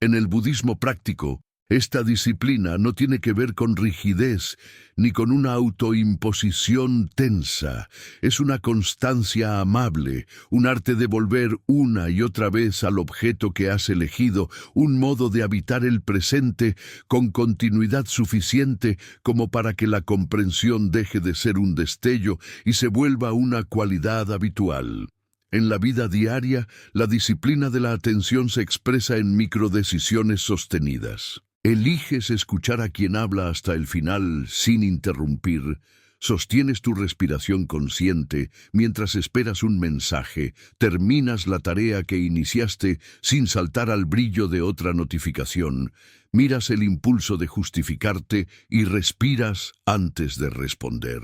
S1: En el budismo práctico, Esta disciplina no tiene que ver con rigidez ni con una autoimposición tensa. Es una constancia amable, un arte de volver una y otra vez al objeto que has elegido, un modo de habitar el presente con continuidad suficiente como para que la comprensión deje de ser un destello y se vuelva una cualidad habitual. En la vida diaria, la disciplina de la atención se expresa en microdecisiones sostenidas. Eliges escuchar a quien habla hasta el final sin interrumpir. Sostienes tu respiración consciente mientras esperas un mensaje. Terminas la tarea que iniciaste sin saltar al brillo de otra notificación. Miras el impulso de justificarte y respiras antes de responder.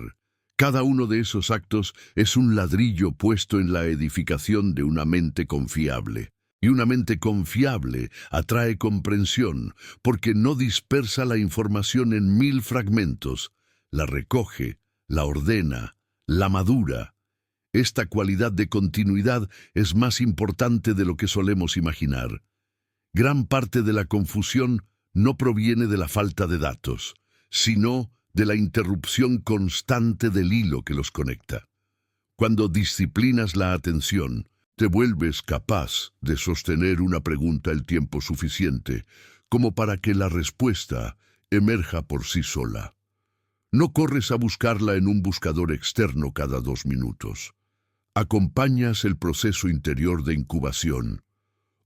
S1: Cada uno de esos actos es un ladrillo puesto en la edificación de una mente confiable. Y una mente confiable atrae comprensión, porque no dispersa la información en 1000 fragmentos, la recoge, la ordena, la madura. Esta cualidad de continuidad es más importante de lo que solemos imaginar. Gran parte de la confusión no proviene de la falta de datos, sino de la interrupción constante del hilo que los conecta. Cuando disciplinas la atención, te vuelves capaz de sostener una pregunta el tiempo suficiente como para que la respuesta emerja por sí sola. No corres a buscarla en un buscador externo cada 2 minutos. Acompañas el proceso interior de incubación.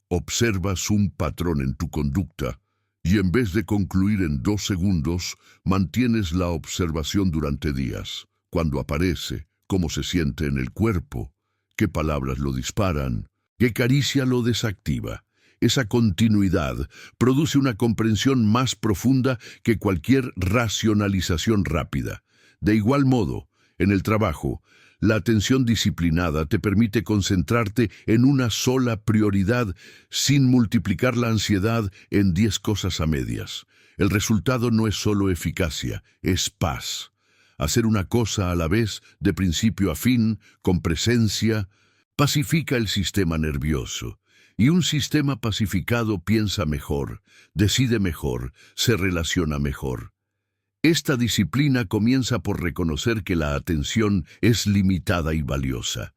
S1: Observas un patrón en tu conducta y en vez de concluir en 2 segundos, mantienes la observación durante días. Cuando aparece, cómo se siente en el cuerpo, qué palabras lo disparan, qué caricia lo desactiva. Esa continuidad produce una comprensión más profunda que cualquier racionalización rápida. De igual modo, en el trabajo, la atención disciplinada te permite concentrarte en una sola prioridad sin multiplicar la ansiedad en 10 cosas a medias. El resultado no es solo eficacia, es paz. Hacer una cosa a la vez, de principio a fin, con presencia, pacifica el sistema nervioso. Y un sistema pacificado piensa mejor, decide mejor, se relaciona mejor. Esta disciplina comienza por reconocer que la atención es limitada y valiosa.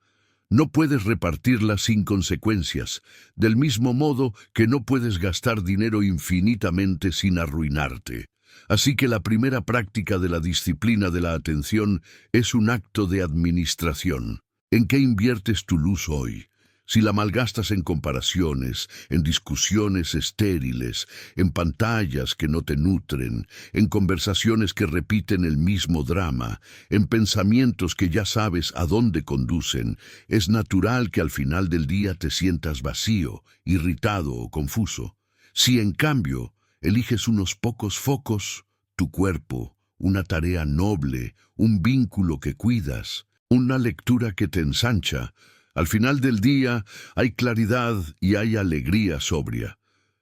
S1: No puedes repartirla sin consecuencias, del mismo modo que no puedes gastar dinero infinitamente sin arruinarte. Así que la primera práctica de la disciplina de la atención es un acto de administración. ¿En qué inviertes tu luz hoy? Si la malgastas en comparaciones, en discusiones estériles, en pantallas que no te nutren, en conversaciones que repiten el mismo drama, en pensamientos que ya sabes a dónde conducen, es natural que al final del día te sientas vacío, irritado o confuso. Si en cambio eliges unos pocos focos, tu cuerpo, una tarea noble, un vínculo que cuidas, una lectura que te ensancha, al final del día hay claridad y hay alegría sobria.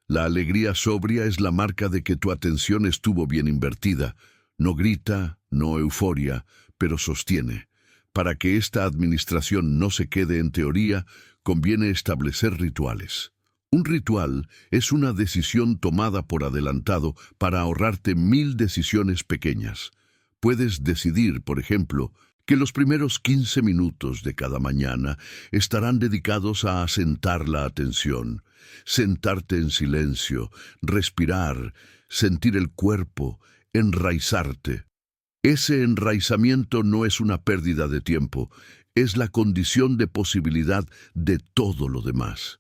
S1: La alegría sobria es la marca de que tu atención estuvo bien invertida. No grita, no euforia, pero sostiene. Para que esta administración no se quede en teoría, conviene establecer rituales. Un ritual es una decisión tomada por adelantado para ahorrarte 1000 decisiones pequeñas. Puedes decidir, por ejemplo, que los primeros 15 minutos de cada mañana estarán dedicados a asentar la atención, sentarte en silencio, respirar, sentir el cuerpo, enraizarte. Ese enraizamiento no es una pérdida de tiempo, es la condición de posibilidad de todo lo demás.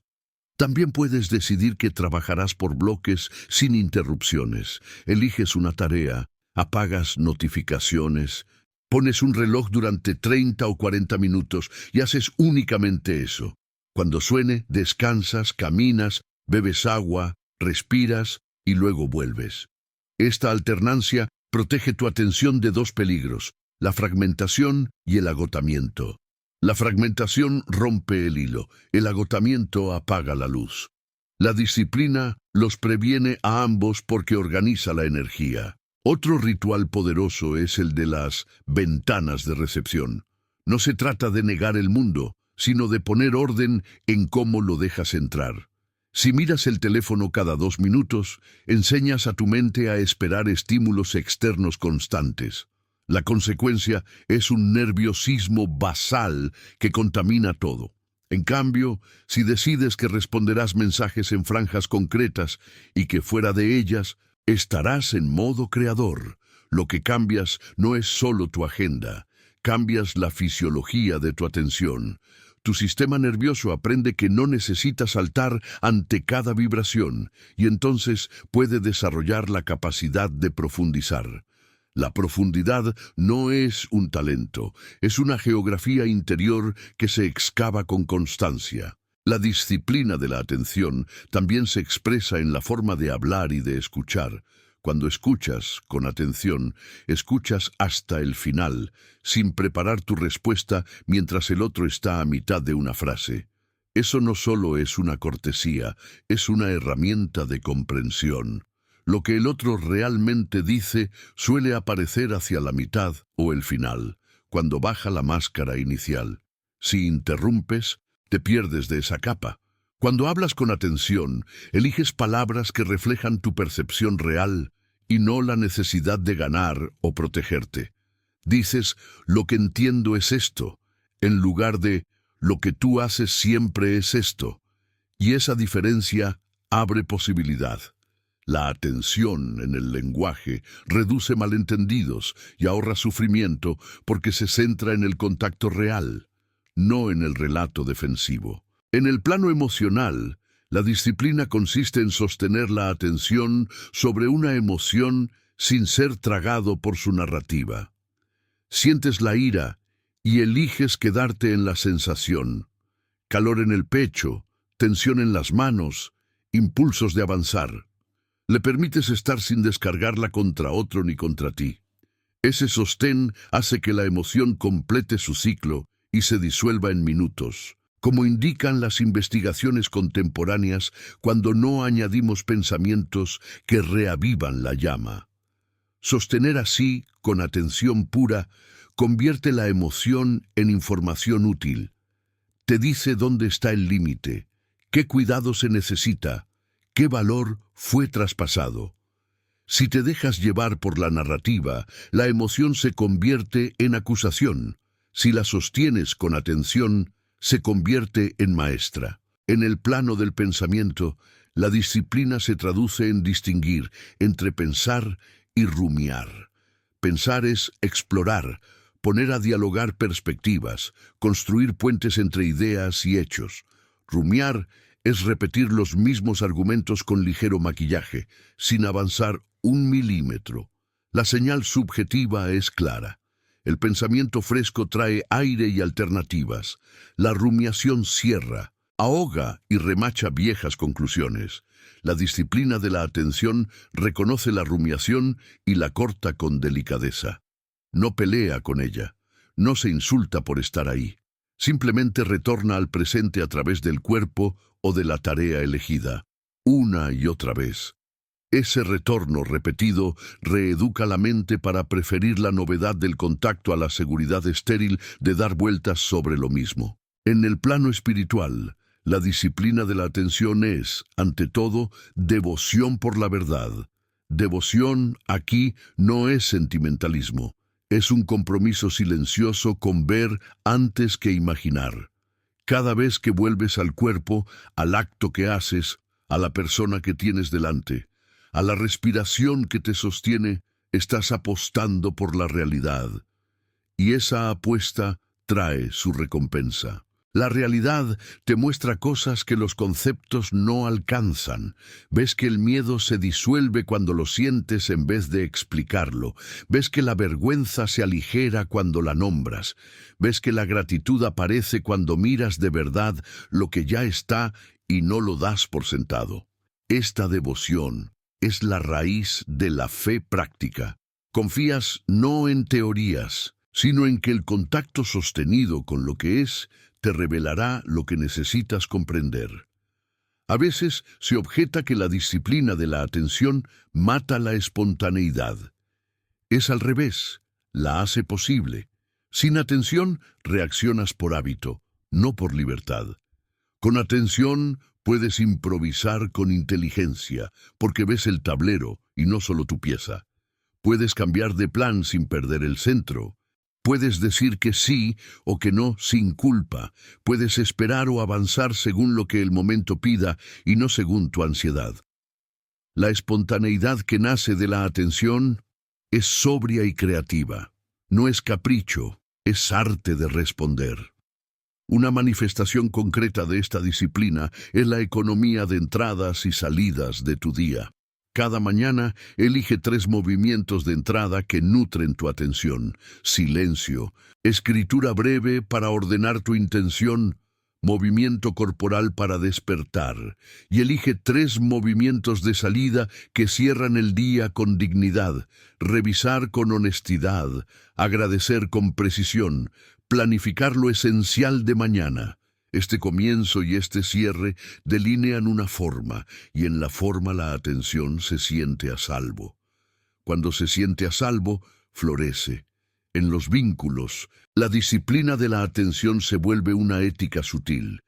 S1: También puedes decidir que trabajarás por bloques sin interrupciones. Eliges una tarea, apagas notificaciones, pones un reloj durante 30 o 40 minutos y haces únicamente eso. Cuando suene, descansas, caminas, bebes agua, respiras y luego vuelves. Esta alternancia protege tu atención de 2 peligros, la fragmentación y el agotamiento. La fragmentación rompe el hilo, el agotamiento apaga la luz. La disciplina los previene a ambos porque organiza la energía. Otro ritual poderoso es el de las ventanas de recepción. No se trata de negar el mundo, sino de poner orden en cómo lo dejas entrar. Si miras el teléfono cada 2 minutos, enseñas a tu mente a esperar estímulos externos constantes. La consecuencia es un nerviosismo basal que contamina todo. En cambio, si decides que responderás mensajes en franjas concretas y que fuera de ellas, estarás en modo creador. Lo que cambias no es solo tu agenda, cambias la fisiología de tu atención. Tu sistema nervioso aprende que no necesita saltar ante cada vibración y entonces puede desarrollar la capacidad de profundizar. La profundidad no es un talento, es una geografía interior que se excava con constancia. La disciplina de la atención también se expresa en la forma de hablar y de escuchar. Cuando escuchas con atención, escuchas hasta el final, sin preparar tu respuesta mientras el otro está a mitad de una frase. Eso no solo es una cortesía, es una herramienta de comprensión. Lo que el otro realmente dice suele aparecer hacia la mitad o el final, cuando baja la máscara inicial. Si interrumpes, te pierdes de esa capa. Cuando hablas con atención, eliges palabras que reflejan tu percepción real y no la necesidad de ganar o protegerte. Dices, lo que entiendo es esto, en lugar de, lo que tú haces siempre es esto. Y esa diferencia abre posibilidad. La atención en el lenguaje reduce malentendidos y ahorra sufrimiento porque se centra en el contacto real, no en el relato defensivo. En el plano emocional, la disciplina consiste en sostener la atención sobre una emoción sin ser tragado por su narrativa. Sientes la ira y eliges quedarte en la sensación. Calor en el pecho, tensión en las manos, impulsos de avanzar. Le permites estar sin descargarla contra otro ni contra ti. Ese sostén hace que la emoción complete su ciclo y se disuelva en minutos, como indican las investigaciones contemporáneas cuando no añadimos pensamientos que reavivan la llama. Sostener así, con atención pura, convierte la emoción en información útil. Te dice dónde está el límite, qué cuidado se necesita, qué valor fue traspasado. Si te dejas llevar por la narrativa, la emoción se convierte en acusación. Si la sostienes con atención, se convierte en maestra. En el plano del pensamiento, la disciplina se traduce en distinguir entre pensar y rumiar. Pensar es explorar, poner a dialogar perspectivas, construir puentes entre ideas y hechos. Rumiar es repetir los mismos argumentos con ligero maquillaje, sin avanzar 1 milímetro. La señal subjetiva es clara. El pensamiento fresco trae aire y alternativas. La rumiación cierra, ahoga y remacha viejas conclusiones. La disciplina de la atención reconoce la rumiación y la corta con delicadeza. No pelea con ella, no se insulta por estar ahí. Simplemente retorna al presente a través del cuerpo o de la tarea elegida, una y otra vez. Ese retorno repetido reeduca la mente para preferir la novedad del contacto a la seguridad estéril de dar vueltas sobre lo mismo. En el plano espiritual, la disciplina de la atención es, ante todo, devoción por la verdad. Devoción aquí no es sentimentalismo, es un compromiso silencioso con ver antes que imaginar. Cada vez que vuelves al cuerpo, al acto que haces, a la persona que tienes delante, a la respiración que te sostiene, estás apostando por la realidad. Y esa apuesta trae su recompensa. La realidad te muestra cosas que los conceptos no alcanzan. Ves que el miedo se disuelve cuando lo sientes en vez de explicarlo. Ves que la vergüenza se aligera cuando la nombras. Ves que la gratitud aparece cuando miras de verdad lo que ya está y no lo das por sentado. Esta devoción es la raíz de la fe práctica. Confías no en teorías, sino en que el contacto sostenido con lo que es te revelará lo que necesitas comprender. A veces se objeta que la disciplina de la atención mata la espontaneidad. Es al revés, la hace posible. Sin atención, reaccionas por hábito, no por libertad. Con atención, Puedes improvisar con inteligencia, porque ves el tablero y no solo tu pieza. Puedes cambiar de plan sin perder el centro. Puedes decir que sí o que no sin culpa. Puedes esperar o avanzar según lo que el momento pida y no según tu ansiedad. La espontaneidad que nace de la atención es sobria y creativa. No es capricho, es arte de responder. Una manifestación concreta de esta disciplina es la economía de entradas y salidas de tu día. Cada mañana elige 3 movimientos de entrada que nutren tu atención. Silencio, escritura breve para ordenar tu intención, movimiento corporal para despertar. Y elige 3 movimientos de salida que cierran el día con dignidad. Revisar con honestidad, agradecer con precisión, planificar lo esencial de mañana. Este comienzo y este cierre delinean una forma, y en la forma la atención se siente a salvo. Cuando se siente a salvo, florece. En los vínculos, la disciplina de la atención se vuelve una ética sutil.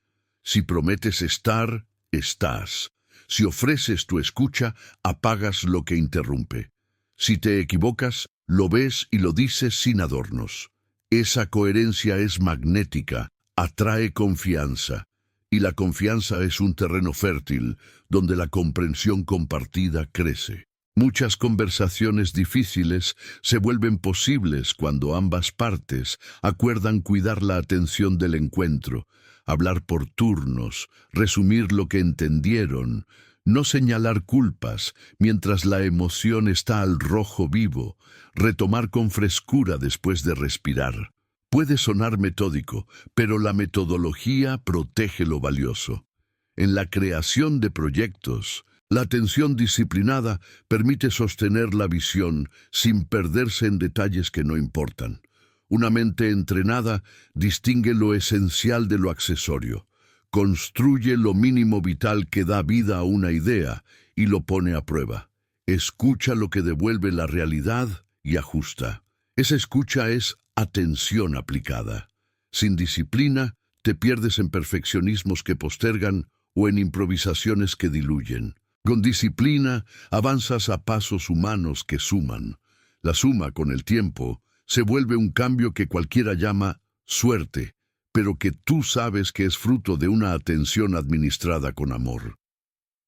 S1: Si prometes estar, estás. Si ofreces tu escucha, apagas lo que interrumpe. Si te equivocas, lo ves y lo dices sin adornos. Esa coherencia es magnética, atrae confianza, y la confianza es un terreno fértil donde la comprensión compartida crece. Muchas conversaciones difíciles se vuelven posibles cuando ambas partes acuerdan cuidar la atención del encuentro, hablar por turnos, resumir lo que entendieron, no señalar culpas mientras la emoción está al rojo vivo, retomar con frescura después de respirar. Puede sonar metódico, pero la metodología protege lo valioso. En la creación de proyectos, la atención disciplinada permite sostener la visión sin perderse en detalles que no importan. Una mente entrenada distingue lo esencial de lo accesorio, construye lo mínimo vital que da vida a una idea y lo pone a prueba. Escucha lo que devuelve la realidad y ajusta. Esa escucha es atención aplicada. Sin disciplina, te pierdes en perfeccionismos que postergan o en improvisaciones que diluyen. Con disciplina, avanzas a pasos humanos que suman. La suma, con el tiempo, se vuelve un cambio que cualquiera llama suerte, pero que tú sabes que es fruto de una atención administrada con amor.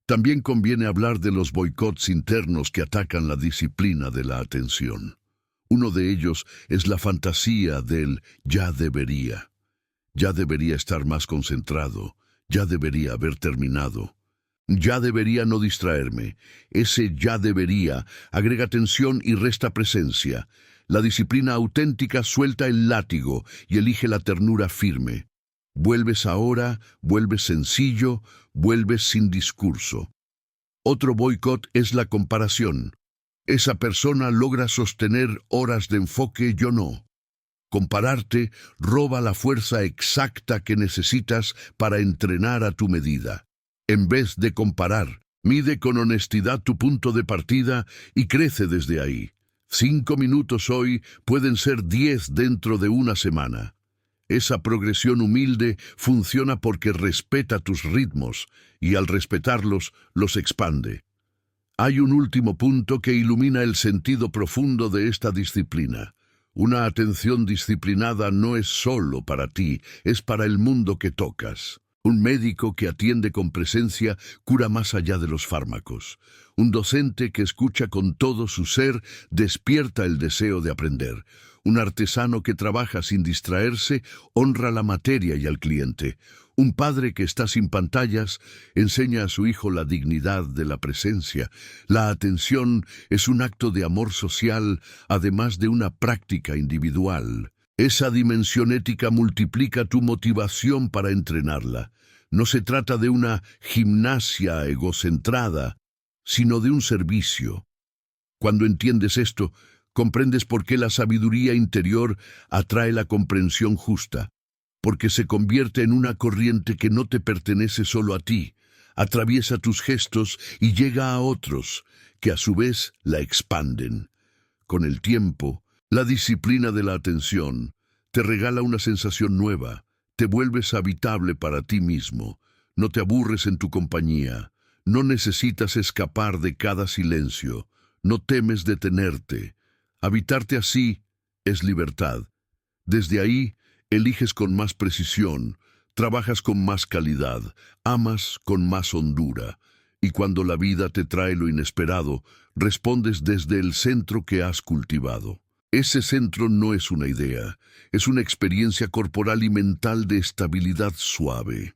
S1: También conviene hablar de los boicots internos que atacan la disciplina de la atención. Uno de ellos es la fantasía del ya debería. Ya debería estar más concentrado, ya debería haber terminado. Ya debería no distraerme. Ese ya debería agrega tensión y resta presencia. La disciplina auténtica suelta el látigo y elige la ternura firme. Vuelves ahora, vuelves sencillo, vuelves sin discurso. Otro boicot es la comparación. Esa persona logra sostener horas de enfoque, yo no. Compararte roba la fuerza exacta que necesitas para entrenar a tu medida. En vez de comparar, mide con honestidad tu punto de partida y crece desde ahí. 5 minutos hoy pueden ser 10 dentro de una semana. Esa progresión humilde funciona porque respeta tus ritmos y al respetarlos los expande. Hay un último punto que ilumina el sentido profundo de esta disciplina. Una atención disciplinada no es solo para ti, es para el mundo que tocas. Un médico que atiende con presencia cura más allá de los fármacos. Un docente que escucha con todo su ser despierta el deseo de aprender. Un artesano que trabaja sin distraerse honra la materia y al cliente. Un padre que está sin pantallas enseña a su hijo la dignidad de la presencia. La atención es un acto de amor social, además de una práctica individual. Esa dimensión ética multiplica tu motivación para entrenarla. No se trata de una gimnasia egocentrada, sino de un servicio. Cuando entiendes esto, comprendes por qué la sabiduría interior atrae la comprensión justa, porque se convierte en una corriente que no te pertenece solo a ti, atraviesa tus gestos y llega a otros, que a su vez la expanden. Con el tiempo, la disciplina de la atención te regala una sensación nueva, te vuelves habitable para ti mismo. no te aburres en tu compañía, no necesitas escapar de cada silencio, no temes detenerte. Habitarte así es libertad. Desde ahí, eliges con más precisión, trabajas con más calidad, amas con más hondura, y cuando la vida te trae lo inesperado, respondes desde el centro que has cultivado. Ese centro no es una idea, es una experiencia corporal y mental de estabilidad suave.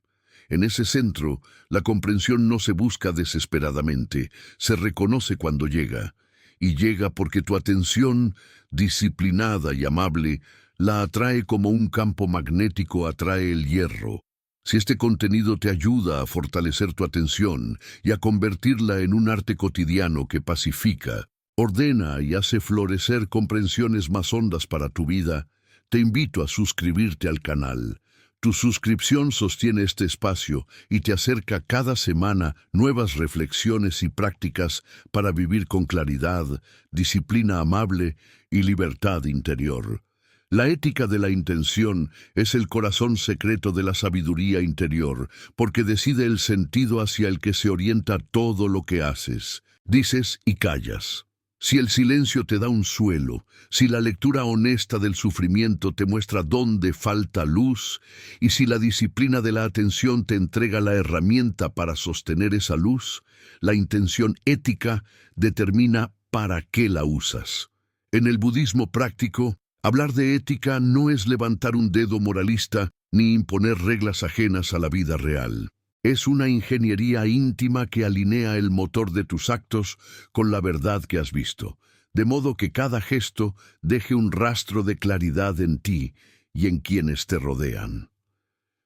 S1: En ese centro, la comprensión no se busca desesperadamente, se reconoce cuando llega, y llega porque tu atención, disciplinada y amable, la atrae como un campo magnético atrae el hierro. Si este contenido te ayuda a fortalecer tu atención y a convertirla en un arte cotidiano que pacifica, ordena y hace florecer comprensiones más hondas para tu vida, te invito a suscribirte al canal. Tu suscripción sostiene este espacio y te acerca cada semana nuevas reflexiones y prácticas para vivir con claridad, disciplina amable y libertad interior. La ética de la intención es el corazón secreto de la sabiduría interior, porque decide el sentido hacia el que se orienta todo lo que haces, dices y callas. Si el silencio te da un suelo, si la lectura honesta del sufrimiento te muestra dónde falta luz, y si la disciplina de la atención te entrega la herramienta para sostener esa luz, la intención ética determina para qué la usas. En el budismo práctico, hablar de ética no es levantar un dedo moralista ni imponer reglas ajenas a la vida real. Es una ingeniería íntima que alinea el motor de tus actos con la verdad que has visto, de modo que cada gesto deje un rastro de claridad en ti y en quienes te rodean.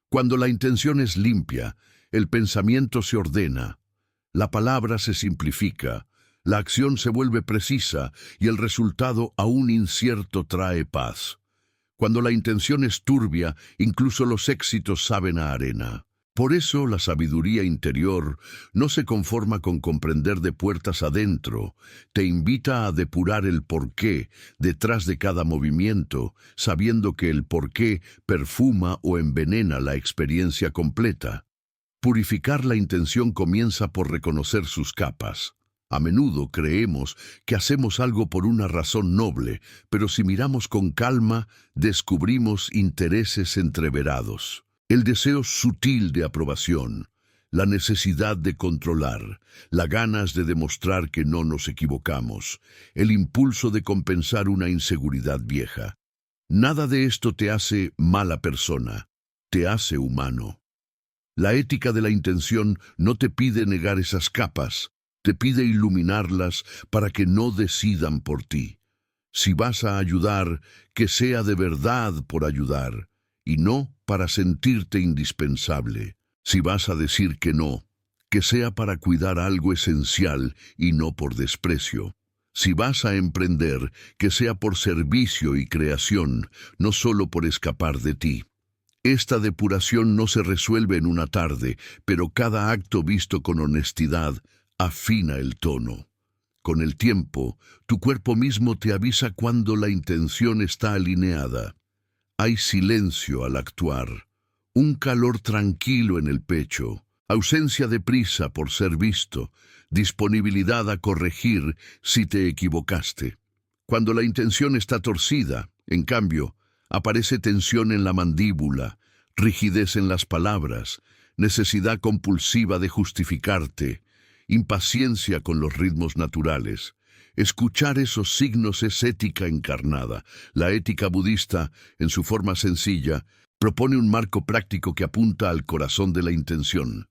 S1: Cuando la intención es limpia, el pensamiento se ordena, la palabra se simplifica, la acción se vuelve precisa y el resultado aún incierto trae paz. Cuando la intención es turbia, incluso los éxitos saben a arena. Por eso la sabiduría interior no se conforma con comprender de puertas adentro, te invita a depurar el porqué detrás de cada movimiento, sabiendo que el porqué perfuma o envenena la experiencia completa. Purificar la intención comienza por reconocer sus capas. A menudo creemos que hacemos algo por una razón noble, pero si miramos con calma, descubrimos intereses entreverados. El deseo sutil de aprobación, la necesidad de controlar, las ganas de demostrar que no nos equivocamos, el impulso de compensar una inseguridad vieja. Nada de esto te hace mala persona, te hace humano. La ética de la intención no te pide negar esas capas, te pide iluminarlas para que no decidan por ti. Si vas a ayudar, que sea de verdad por ayudar, y no para sentirte indispensable. Si vas a decir que no, que sea para cuidar algo esencial y no por desprecio. Si vas a emprender, que sea por servicio y creación, no solo por escapar de ti. Esta depuración no se resuelve en una tarde, pero cada acto visto con honestidad afina el tono. Con el tiempo, tu cuerpo mismo te avisa cuando la intención está alineada. Hay silencio al actuar, un calor tranquilo en el pecho, ausencia de prisa por ser visto, disponibilidad a corregir si te equivocaste. Cuando la intención está torcida, en cambio, aparece tensión en la mandíbula, rigidez en las palabras, necesidad compulsiva de justificarte, impaciencia con los ritmos naturales. Escuchar esos signos es ética encarnada. La ética budista, en su forma sencilla, propone un marco práctico que apunta al corazón de la intención.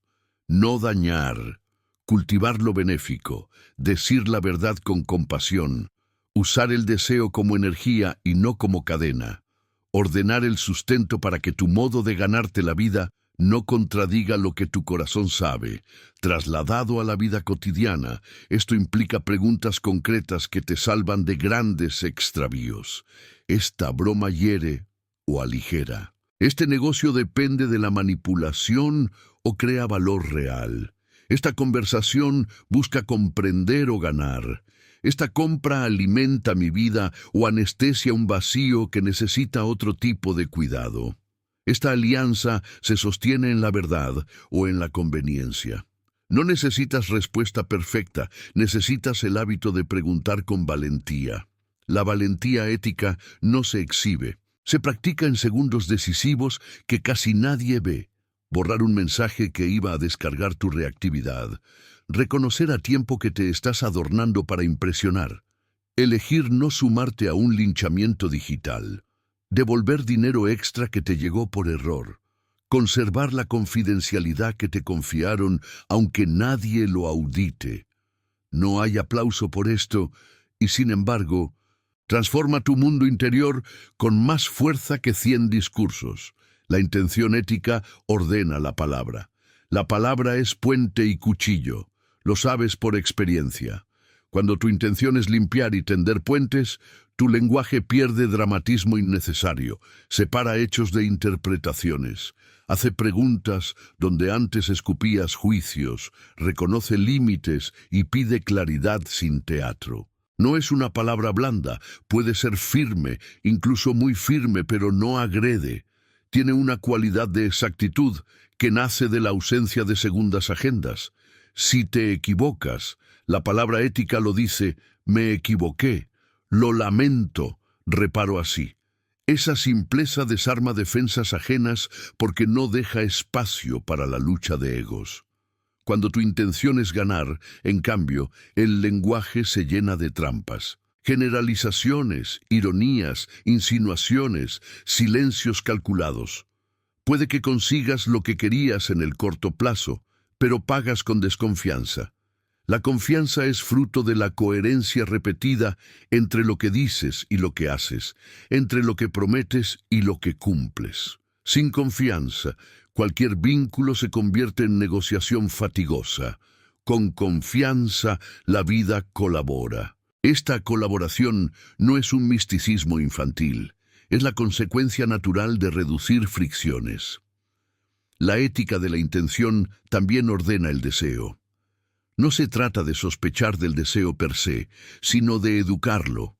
S1: No dañar, cultivar lo benéfico, decir la verdad con compasión, usar el deseo como energía y no como cadena, ordenar el sustento para que tu modo de ganarte la vida no contradiga lo que tu corazón sabe. Trasladado a la vida cotidiana, esto implica preguntas concretas que te salvan de grandes extravíos. ¿Esta broma hiere o aligera? ¿Este negocio depende de la manipulación o crea valor real? ¿Esta conversación busca comprender o ganar? ¿Esta compra alimenta mi vida o anestesia un vacío que necesita otro tipo de cuidado? Esta alianza se sostiene en la verdad o en la conveniencia. No necesitas respuesta perfecta, necesitas el hábito de preguntar con valentía. La valentía ética no se exhibe, se practica en segundos decisivos que casi nadie ve. Borrar un mensaje que iba a descargar tu reactividad. Reconocer a tiempo que te estás adornando para impresionar. Elegir no sumarte a un linchamiento digital. Devolver dinero extra que te llegó por error. Conservar la confidencialidad que te confiaron aunque nadie lo audite. No hay aplauso por esto y sin embargo, transforma tu mundo interior con más fuerza que 100 discursos. La intención ética ordena la palabra. La palabra es puente y cuchillo. Lo sabes por experiencia. Cuando tu intención es limpiar y tender puentes, tu lenguaje pierde dramatismo innecesario, separa hechos de interpretaciones, hace preguntas donde antes escupías juicios, reconoce límites y pide claridad sin teatro. No es una palabra blanda, puede ser firme, incluso muy firme, pero no agrede. Tiene una cualidad de exactitud que nace de la ausencia de segundas agendas. Si te equivocas, la palabra ética lo dice, me equivoqué, lo lamento, reparo así. Esa simpleza desarma defensas ajenas porque no deja espacio para la lucha de egos. Cuando tu intención es ganar, en cambio, el lenguaje se llena de trampas. Generalizaciones, ironías, insinuaciones, silencios calculados. Puede que consigas lo que querías en el corto plazo, pero pagas con desconfianza. La confianza es fruto de la coherencia repetida entre lo que dices y lo que haces, entre lo que prometes y lo que cumples. Sin confianza, cualquier vínculo se convierte en negociación fatigosa. Con confianza, la vida colabora. Esta colaboración no es un misticismo infantil, es la consecuencia natural de reducir fricciones. La ética de la intención también ordena el deseo. No se trata de sospechar del deseo per se, sino de educarlo.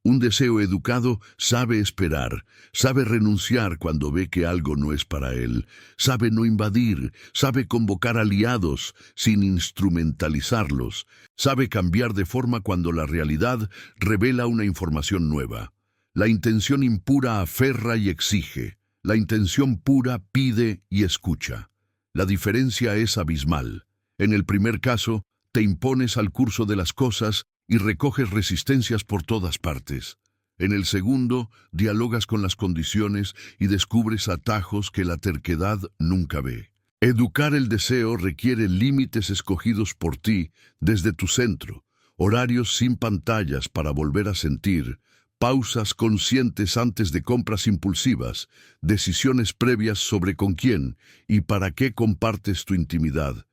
S1: Un deseo educado sabe esperar, sabe renunciar cuando ve que algo no es para él, sabe no invadir, sabe convocar aliados sin instrumentalizarlos, sabe cambiar de forma cuando la realidad revela una información nueva. La intención impura aferra y exige, la intención pura pide y escucha. La diferencia es abismal. En el primer caso, te impones al curso de las cosas y recoges resistencias por todas partes. En el segundo, dialogas con las condiciones y descubres atajos que la terquedad nunca ve. Educar el deseo requiere límites escogidos por ti desde tu centro, horarios sin pantallas para volver a sentir, pausas conscientes antes de compras impulsivas, decisiones previas sobre con quién y para qué compartes tu intimidad.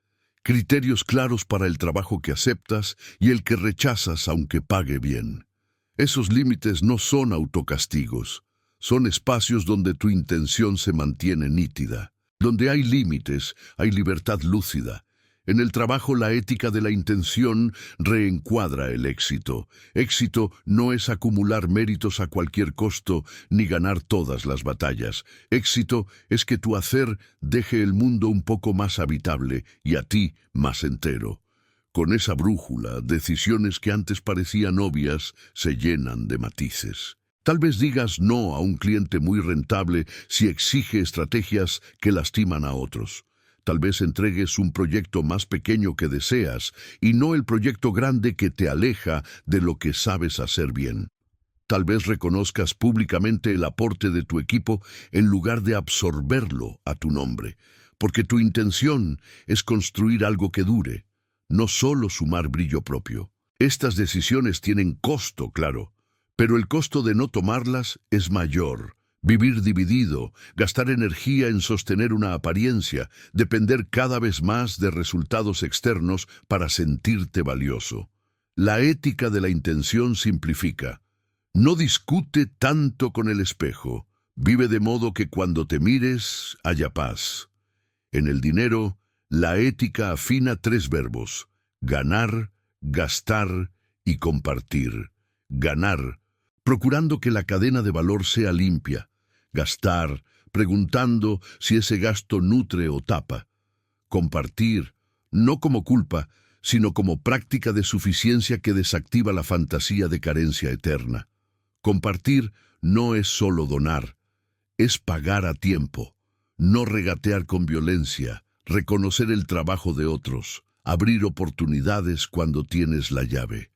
S1: Criterios claros para el trabajo que aceptas y el que rechazas aunque pague bien. Esos límites no son autocastigos, son espacios donde tu intención se mantiene nítida. Donde hay límites, hay libertad lúcida. En el trabajo, la ética de la intención reencuadra el éxito. Éxito no es acumular méritos a cualquier costo ni ganar todas las batallas. Éxito es que tu hacer deje el mundo un poco más habitable y a ti más entero. Con esa brújula, decisiones que antes parecían obvias se llenan de matices. Tal vez digas no a un cliente muy rentable si exige estrategias que lastiman a otros. Tal vez entregues un proyecto más pequeño que deseas y no el proyecto grande que te aleja de lo que sabes hacer bien. Tal vez reconozcas públicamente el aporte de tu equipo en lugar de absorberlo a tu nombre, porque tu intención es construir algo que dure, no solo sumar brillo propio. Estas decisiones tienen costo, claro, pero el costo de no tomarlas es mayor. Vivir dividido, gastar energía en sostener una apariencia, depender cada vez más de resultados externos para sentirte valioso. La ética de la intención simplifica. No discute tanto con el espejo. Vive de modo que cuando te mires haya paz. En el dinero, la ética afina 3 verbos: ganar, gastar y compartir. Ganar, procurando que la cadena de valor sea limpia. Gastar, preguntando si ese gasto nutre o tapa. Compartir, no como culpa, sino como práctica de suficiencia que desactiva la fantasía de carencia eterna. Compartir no es solo donar, es pagar a tiempo, no regatear con violencia, reconocer el trabajo de otros, abrir oportunidades cuando tienes la llave.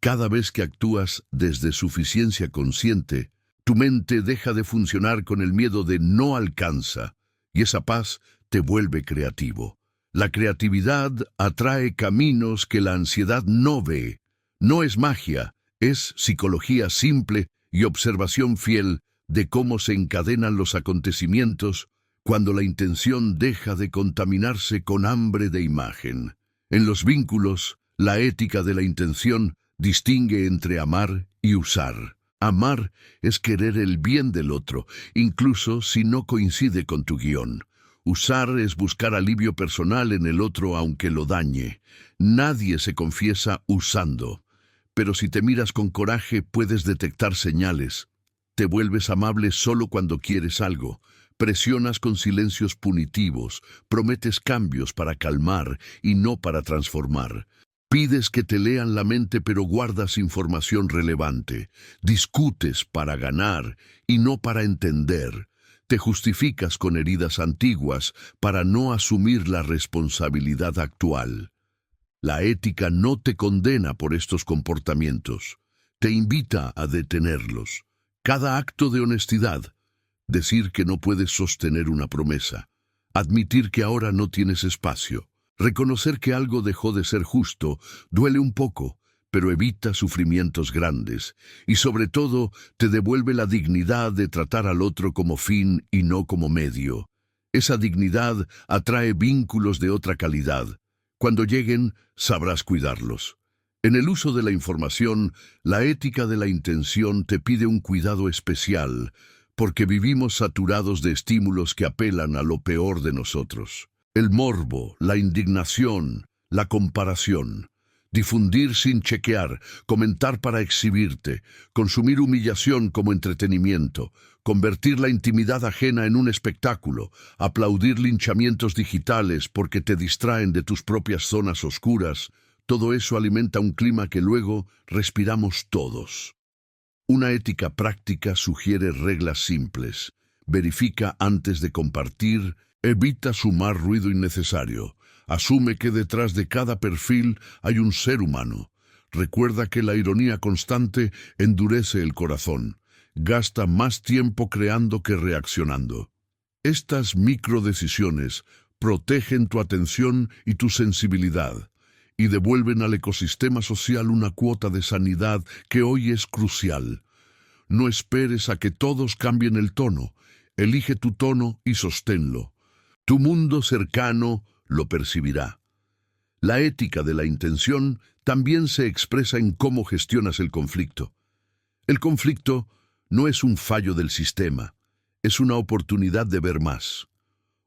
S1: Cada vez que actúas desde suficiencia consciente, tu mente deja de funcionar con el miedo de no alcanza, y esa paz te vuelve creativo. La creatividad atrae caminos que la ansiedad no ve. No es magia, es psicología simple y observación fiel de cómo se encadenan los acontecimientos cuando la intención deja de contaminarse con hambre de imagen. En los vínculos, la ética de la intención distingue entre amar y usar. Amar es querer el bien del otro, incluso si no coincide con tu guión. Usar es buscar alivio personal en el otro aunque lo dañe. Nadie se confiesa usando. Pero si te miras con coraje, puedes detectar señales. Te vuelves amable solo cuando quieres algo. Presionas con silencios punitivos. Prometes cambios para calmar y no para transformar. Pides que te lean la mente pero guardas información relevante. Discutes para ganar y no para entender. Te justificas con heridas antiguas para no asumir la responsabilidad actual. La ética no te condena por estos comportamientos. Te invita a detenerlos. Cada acto de honestidad, decir que no puedes sostener una promesa, admitir que ahora no tienes espacio, reconocer que algo dejó de ser justo, duele un poco, pero evita sufrimientos grandes, y sobre todo te devuelve la dignidad de tratar al otro como fin y no como medio. Esa dignidad atrae vínculos de otra calidad. Cuando lleguen, sabrás cuidarlos. En el uso de la información, la ética de la intención te pide un cuidado especial, porque vivimos saturados de estímulos que apelan a lo peor de nosotros. El morbo, la indignación, la comparación. Difundir sin chequear, comentar para exhibirte, consumir humillación como entretenimiento, convertir la intimidad ajena en un espectáculo, aplaudir linchamientos digitales porque te distraen de tus propias zonas oscuras, todo eso alimenta un clima que luego respiramos todos. Una ética práctica sugiere reglas simples. Verifica antes de compartir, evita sumar ruido innecesario. Asume que detrás de cada perfil hay un ser humano. Recuerda que la ironía constante endurece el corazón. Gasta más tiempo creando que reaccionando. Estas microdecisiones protegen tu atención y tu sensibilidad y devuelven al ecosistema social una cuota de sanidad que hoy es crucial. No esperes a que todos cambien el tono. Elige tu tono y sosténlo. Tu mundo cercano lo percibirá. La ética de la intención también se expresa en cómo gestionas el conflicto. El conflicto no es un fallo del sistema, es una oportunidad de ver más.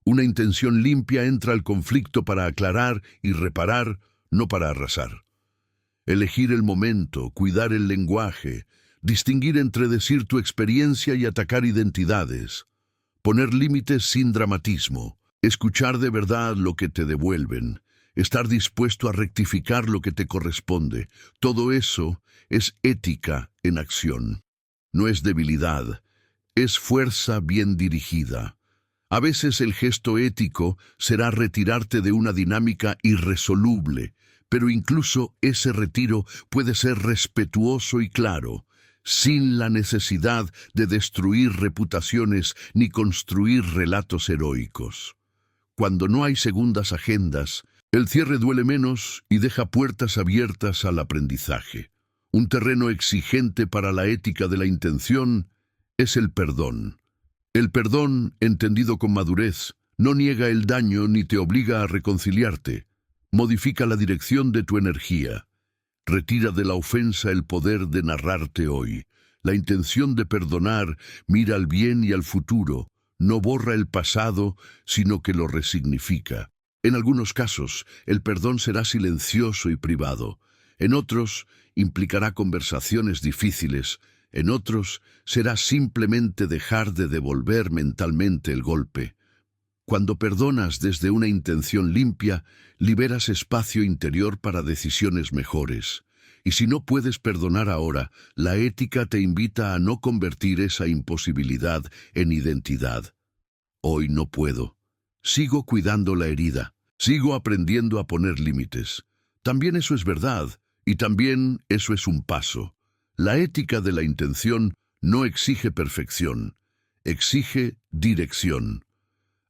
S1: Una intención limpia entra al conflicto para aclarar y reparar, no para arrasar. Elegir el momento, cuidar el lenguaje, distinguir entre decir tu experiencia y atacar identidades, poner límites sin dramatismo, escuchar de verdad lo que te devuelven, estar dispuesto a rectificar lo que te corresponde. Todo eso es ética en acción. No es debilidad, es fuerza bien dirigida. A veces el gesto ético será retirarte de una dinámica irresoluble, pero incluso ese retiro puede ser respetuoso y claro, sin la necesidad de destruir reputaciones ni construir relatos heroicos. Cuando no hay segundas agendas, el cierre duele menos y deja puertas abiertas al aprendizaje. Un terreno exigente para la ética de la intención es el perdón. El perdón, entendido con madurez, no niega el daño ni te obliga a reconciliarte. Modifica la dirección de tu energía. Retira de la ofensa el poder de narrarte hoy. La intención de perdonar mira al bien y al futuro. No borra el pasado, sino que lo resignifica. En algunos casos, el perdón será silencioso y privado. En otros, implicará conversaciones difíciles, En otros, será simplemente dejar de devolver mentalmente el golpe. Cuando perdonas desde una intención limpia, liberas espacio interior para decisiones mejores. Y si no puedes perdonar ahora, la ética te invita a no convertir esa imposibilidad en identidad. Hoy no puedo. Sigo cuidando la herida. Sigo aprendiendo a poner límites. También eso es verdad, y también eso es un paso. La ética de la intención no exige perfección, exige dirección.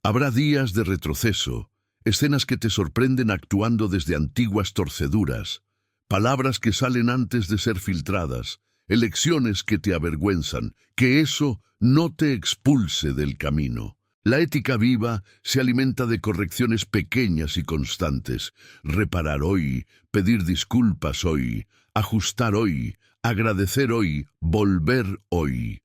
S1: Habrá días de retroceso, escenas que te sorprenden actuando desde antiguas torceduras, palabras que salen antes de ser filtradas, elecciones que te avergüenzan, que eso no te expulse del camino. La ética viva se alimenta de correcciones pequeñas y constantes. Reparar hoy, pedir disculpas hoy, ajustar hoy, agradecer hoy, volver hoy.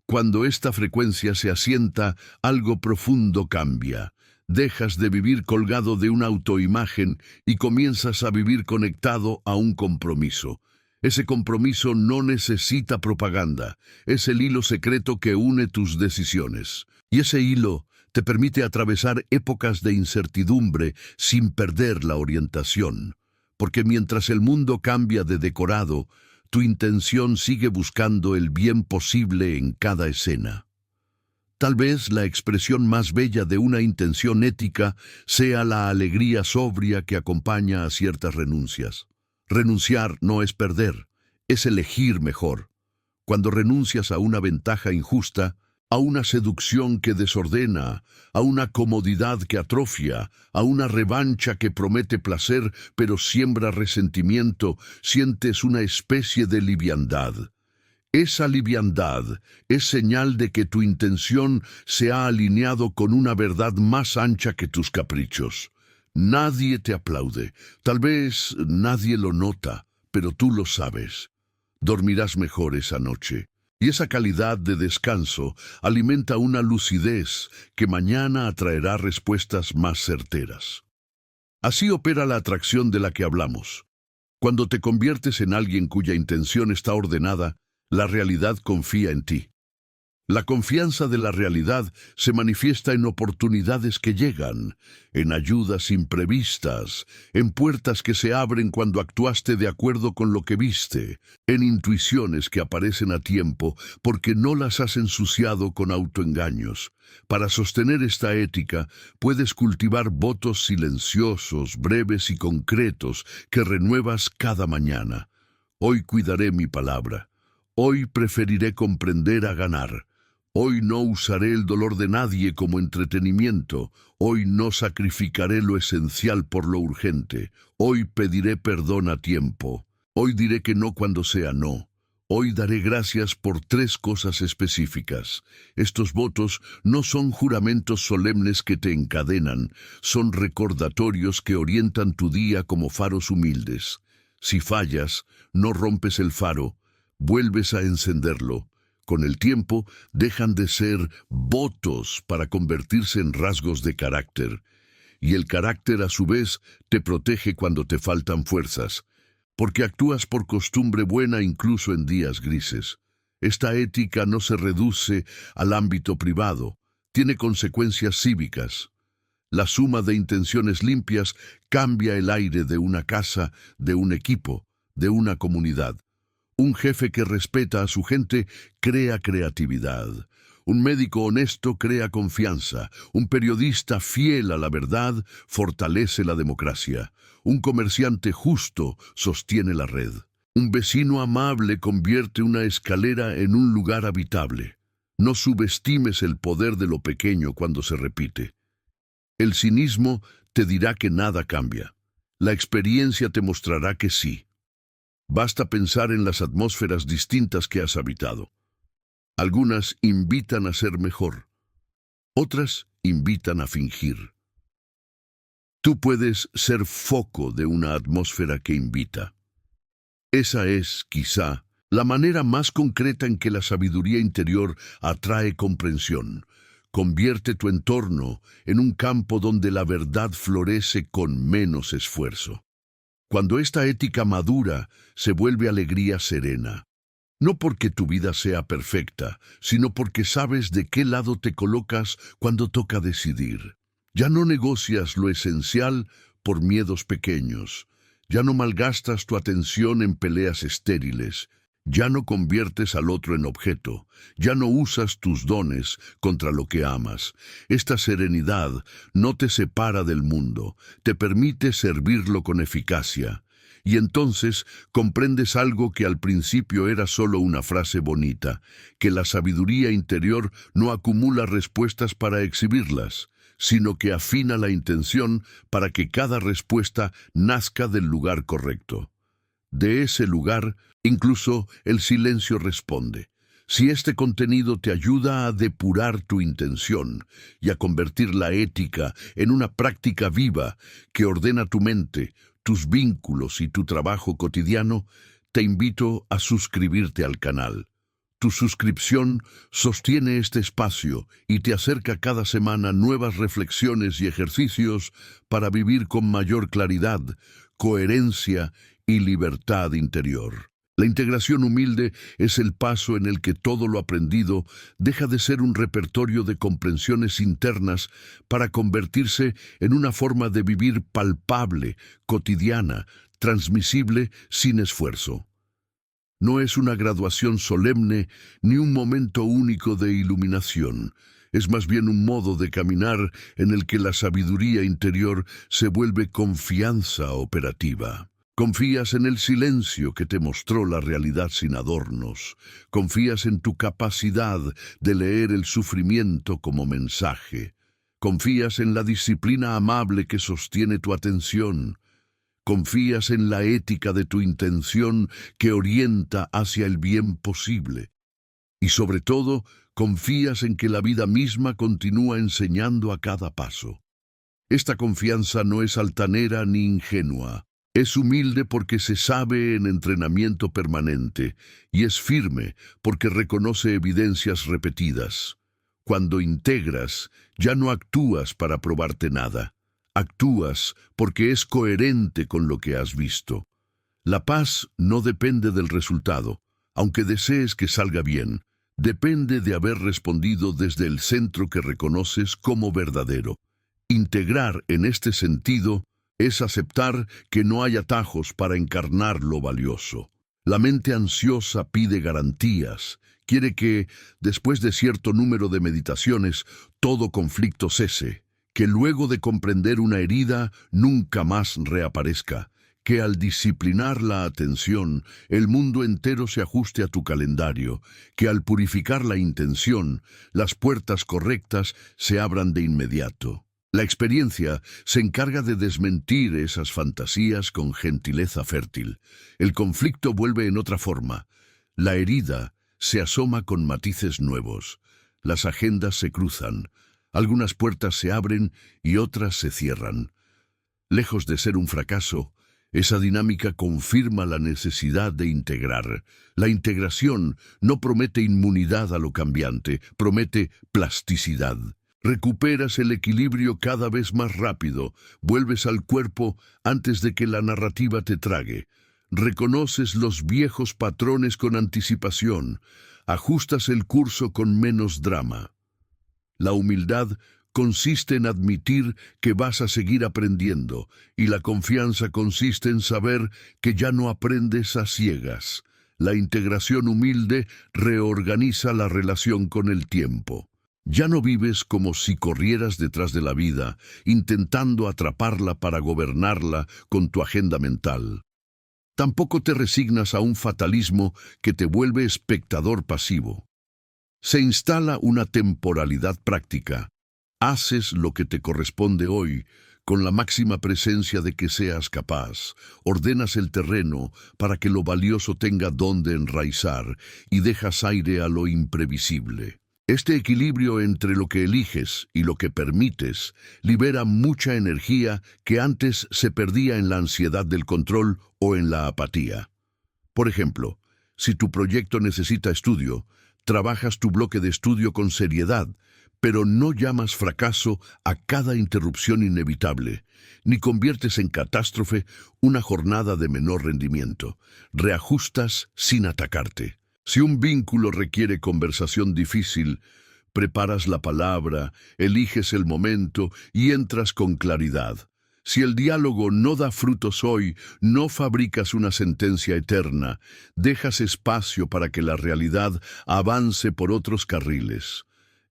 S1: Cuando esta frecuencia se asienta, algo profundo cambia. Dejas de vivir colgado de una autoimagen y comienzas a vivir conectado a un compromiso. Ese compromiso no necesita propaganda, es el hilo secreto que une tus decisiones. Y ese hilo te permite atravesar épocas de incertidumbre sin perder la orientación. Porque mientras el mundo cambia de decorado, tu intención sigue buscando el bien posible en cada escena. Tal vez la expresión más bella de una intención ética sea la alegría sobria que acompaña a ciertas renuncias. Renunciar no es perder, es elegir mejor. Cuando renuncias a una ventaja injusta, a una seducción que desordena, a una comodidad que atrofia, a una revancha que promete placer pero siembra resentimiento, sientes una especie de liviandad. Esa liviandad es señal de que tu intención se ha alineado con una verdad más ancha que tus caprichos. Nadie te aplaude, tal vez nadie lo nota, pero tú lo sabes. Dormirás mejor esa noche. Y esa calidad de descanso alimenta una lucidez que mañana atraerá respuestas más certeras. Así opera la atracción de la que hablamos. Cuando te conviertes en alguien cuya intención está ordenada, la realidad confía en ti. La confianza de la realidad se manifiesta en oportunidades que llegan, en ayudas imprevistas, en puertas que se abren cuando actuaste de acuerdo con lo que viste, en intuiciones que aparecen a tiempo porque no las has ensuciado con autoengaños. Para sostener esta ética, puedes cultivar votos silenciosos, breves y concretos que renuevas cada mañana. Hoy cuidaré mi palabra. Hoy preferiré comprender a ganar. Hoy no usaré el dolor de nadie como entretenimiento. Hoy no sacrificaré lo esencial por lo urgente. Hoy pediré perdón a tiempo. Hoy diré que no cuando sea no. Hoy daré gracias por 3 cosas específicas. Estos votos no son juramentos solemnes que te encadenan, son recordatorios que orientan tu día como faros humildes. Si fallas, no rompes el faro, vuelves a encenderlo. Con el tiempo, dejan de ser votos para convertirse en rasgos de carácter. Y el carácter, a su vez, te protege cuando te faltan fuerzas, porque actúas por costumbre buena incluso en días grises. Esta ética no se reduce al ámbito privado, tiene consecuencias cívicas. La suma de intenciones limpias cambia el aire de una casa, de un equipo, de una comunidad. Un jefe que respeta a su gente crea creatividad. Un médico honesto crea confianza. Un periodista fiel a la verdad fortalece la democracia. Un comerciante justo sostiene la red. Un vecino amable convierte una escalera en un lugar habitable. No subestimes el poder de lo pequeño cuando se repite. El cinismo te dirá que nada cambia. La experiencia te mostrará que sí. Basta pensar en las atmósferas distintas que has habitado. Algunas invitan a ser mejor, otras invitan a fingir. Tú puedes ser foco de una atmósfera que invita. Esa es, quizá, la manera más concreta en que la sabiduría interior atrae comprensión. Convierte tu entorno en un campo donde la verdad florece con menos esfuerzo. Cuando esta ética madura, se vuelve alegría serena. No porque tu vida sea perfecta, sino porque sabes de qué lado te colocas cuando toca decidir. Ya no negocias lo esencial por miedos pequeños. Ya no malgastas tu atención en peleas estériles. Ya no conviertes al otro en objeto. Ya no usas tus dones contra lo que amas. Esta serenidad no te separa del mundo, te permite servirlo con eficacia. Y entonces comprendes algo que al principio era solo una frase bonita, que la sabiduría interior no acumula respuestas para exhibirlas, sino que afina la intención para que cada respuesta nazca del lugar correcto. De ese lugar, incluso el silencio responde. Si este contenido te ayuda a depurar tu intención y a convertir la ética en una práctica viva que ordena tu mente, tus vínculos y tu trabajo cotidiano, te invito a suscribirte al canal. Tu suscripción sostiene este espacio y te acerca cada semana nuevas reflexiones y ejercicios para vivir con mayor claridad, coherencia y libertad interior. La integración humilde es el paso en el que todo lo aprendido deja de ser un repertorio de comprensiones internas para convertirse en una forma de vivir palpable, cotidiana, transmisible sin esfuerzo. No es una graduación solemne ni un momento único de iluminación. Es más bien un modo de caminar en el que la sabiduría interior se vuelve confianza operativa. Confías en el silencio que te mostró la realidad sin adornos. Confías en tu capacidad de leer el sufrimiento como mensaje. Confías en la disciplina amable que sostiene tu atención. Confías en la ética de tu intención que orienta hacia el bien posible. Y sobre todo, confías en que la vida misma continúa enseñando a cada paso. Esta confianza no es altanera ni ingenua. Es humilde porque se sabe en entrenamiento permanente y es firme porque reconoce evidencias repetidas. Cuando integras, ya no actúas para probarte nada. Actúas porque es coherente con lo que has visto. La paz no depende del resultado, aunque desees que salga bien. Depende de haber respondido desde el centro que reconoces como verdadero. Integrar en este sentido es aceptar que no hay atajos para encarnar lo valioso. La mente ansiosa pide garantías, quiere que, después de cierto número de meditaciones, todo conflicto cese, que luego de comprender una herida nunca más reaparezca, que al disciplinar la atención, el mundo entero se ajuste a tu calendario, que al purificar la intención, las puertas correctas se abran de inmediato. La experiencia se encarga de desmentir esas fantasías con gentileza fértil. El conflicto vuelve en otra forma. La herida se asoma con matices nuevos. Las agendas se cruzan. Algunas puertas se abren y otras se cierran. Lejos de ser un fracaso, esa dinámica confirma la necesidad de integrar. La integración no promete inmunidad a lo cambiante, promete plasticidad. Recuperas el equilibrio cada vez más rápido, vuelves al cuerpo antes de que la narrativa te trague. Reconoces los viejos patrones con anticipación, ajustas el curso con menos drama. La humildad consiste en admitir que vas a seguir aprendiendo, y la confianza consiste en saber que ya no aprendes a ciegas. La integración humilde reorganiza la relación con el tiempo. Ya no vives como si corrieras detrás de la vida, intentando atraparla para gobernarla con tu agenda mental. Tampoco te resignas a un fatalismo que te vuelve espectador pasivo. Se instala una temporalidad práctica. Haces lo que te corresponde hoy, con la máxima presencia de que seas capaz. Ordenas el terreno para que lo valioso tenga donde enraizar y dejas aire a lo imprevisible. Este equilibrio entre lo que eliges y lo que permites libera mucha energía que antes se perdía en la ansiedad del control o en la apatía. Por ejemplo, si tu proyecto necesita estudio, trabajas tu bloque de estudio con seriedad, pero no llamas fracaso a cada interrupción inevitable, ni conviertes en catástrofe una jornada de menor rendimiento. Reajustas sin atacarte. Si un vínculo requiere conversación difícil, preparas la palabra, eliges el momento y entras con claridad. Si el diálogo no da frutos hoy, no fabricas una sentencia eterna, dejas espacio para que la realidad avance por otros carriles.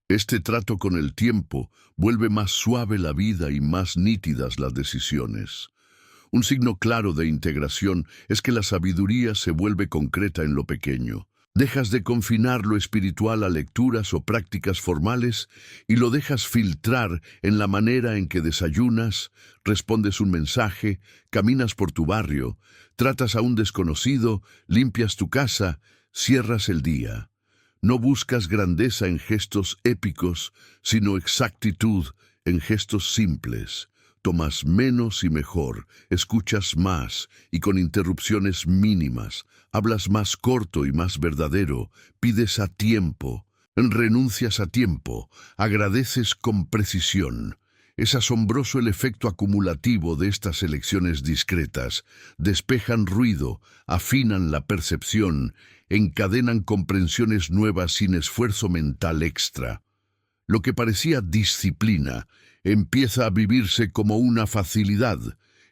S1: Este trato con el tiempo vuelve más suave la vida y más nítidas las decisiones. Un signo claro de integración es que la sabiduría se vuelve concreta en lo pequeño. Dejas de confinar lo espiritual a lecturas o prácticas formales y lo dejas filtrar en la manera en que desayunas, respondes un mensaje, caminas por tu barrio, tratas a un desconocido, limpias tu casa, cierras el día. No buscas grandeza en gestos épicos, sino exactitud en gestos simples. Tomas menos y mejor, escuchas más y con interrupciones mínimas, hablas más corto y más verdadero, pides a tiempo, renuncias a tiempo, agradeces con precisión. Es asombroso el efecto acumulativo de estas elecciones discretas. Despejan ruido, afinan la percepción, encadenan comprensiones nuevas sin esfuerzo mental extra. Lo que parecía disciplina empieza a vivirse como una facilidad.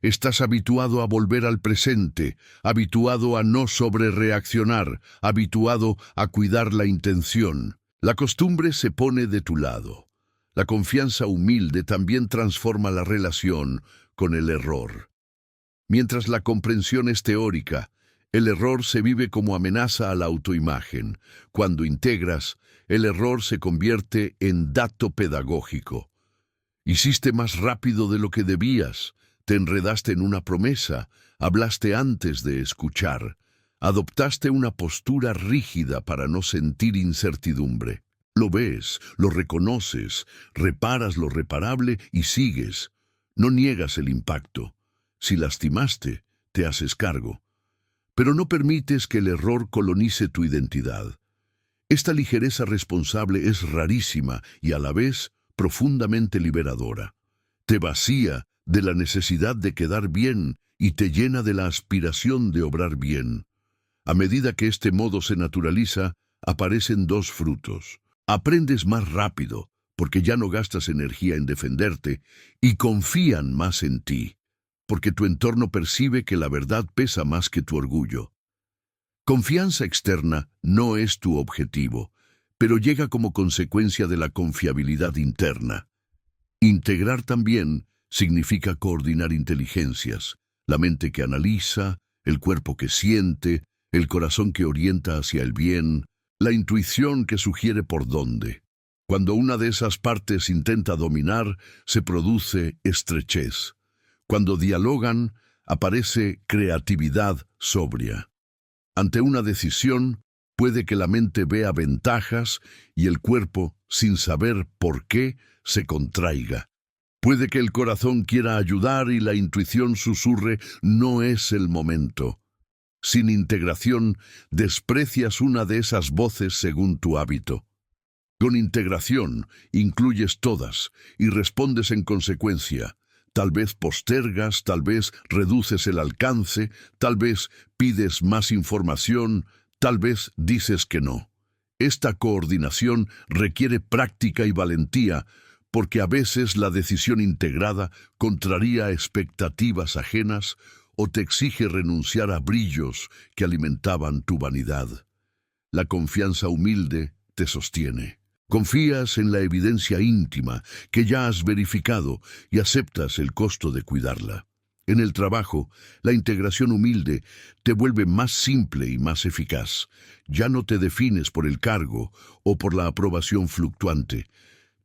S1: Estás habituado a volver al presente, habituado a no sobrereaccionar, habituado a cuidar la intención. La costumbre se pone de tu lado. La confianza humilde también transforma la relación con el error. Mientras la comprensión es teórica, el error se vive como amenaza a la autoimagen. Cuando integras, el error se convierte en dato pedagógico. Hiciste más rápido de lo que debías, te enredaste en una promesa, hablaste antes de escuchar, adoptaste una postura rígida para no sentir incertidumbre. Lo ves, lo reconoces, reparas lo reparable y sigues. No niegas el impacto. Si lastimaste, te haces cargo. Pero no permites que el error colonice tu identidad. Esta ligereza responsable es rarísima y a la vez profundamente liberadora. Te vacía de la necesidad de quedar bien y te llena de la aspiración de obrar bien. A medida que este modo se naturaliza, aparecen dos frutos. Aprendes más rápido, porque ya no gastas energía en defenderte, y confían más en ti, porque tu entorno percibe que la verdad pesa más que tu orgullo. Confianza externa no es tu objetivo, pero llega como consecuencia de la confiabilidad interna. Integrar también significa coordinar inteligencias, la mente que analiza, el cuerpo que siente, el corazón que orienta hacia el bien, la intuición que sugiere por dónde. Cuando una de esas partes intenta dominar, se produce estrechez. Cuando dialogan, aparece creatividad sobria. Ante una decisión, puede que la mente vea ventajas y el cuerpo, sin saber por qué, se contraiga. Puede que el corazón quiera ayudar y la intuición susurre, no es el momento. Sin integración, desprecias una de esas voces según tu hábito. Con integración, incluyes todas y respondes en consecuencia. Tal vez postergas, tal vez reduces el alcance, tal vez pides más información, tal vez dices que no. Esta coordinación requiere práctica y valentía, porque a veces la decisión integrada contraría expectativas ajenas o te exige renunciar a brillos que alimentaban tu vanidad. La confianza humilde te sostiene. Confías en la evidencia íntima que ya has verificado y aceptas el costo de cuidarla. En el trabajo, la integración humilde te vuelve más simple y más eficaz. Ya no te defines por el cargo o por la aprobación fluctuante.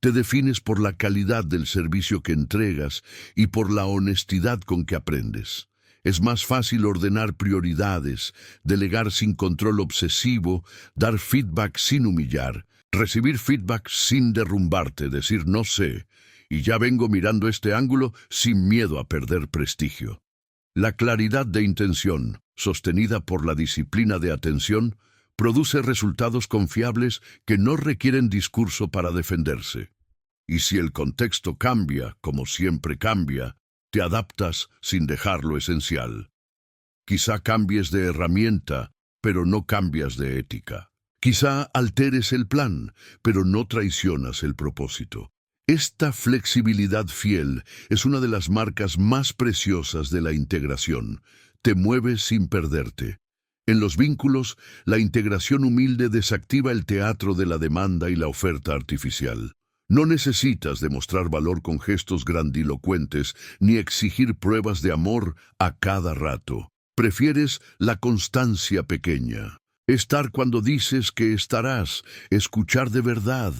S1: Te defines por la calidad del servicio que entregas y por la honestidad con que aprendes. Es más fácil ordenar prioridades, delegar sin control obsesivo, dar feedback sin humillar, recibir feedback sin derrumbarte, decir no sé, y ya vengo mirando este ángulo sin miedo a perder prestigio. La claridad de intención, sostenida por la disciplina de atención, produce resultados confiables que no requieren discurso para defenderse. Y si el contexto cambia, como siempre cambia, te adaptas sin dejar lo esencial. Quizá cambies de herramienta, pero no cambias de ética. Quizá alteres el plan, pero no traicionas el propósito. Esta flexibilidad fiel es una de las marcas más preciosas de la integración. Te mueves sin perderte. En los vínculos, la integración humilde desactiva el teatro de la demanda y la oferta artificial. No necesitas demostrar valor con gestos grandilocuentes ni exigir pruebas de amor a cada rato. Prefieres la constancia pequeña. Estar cuando dices que estarás, escuchar de verdad,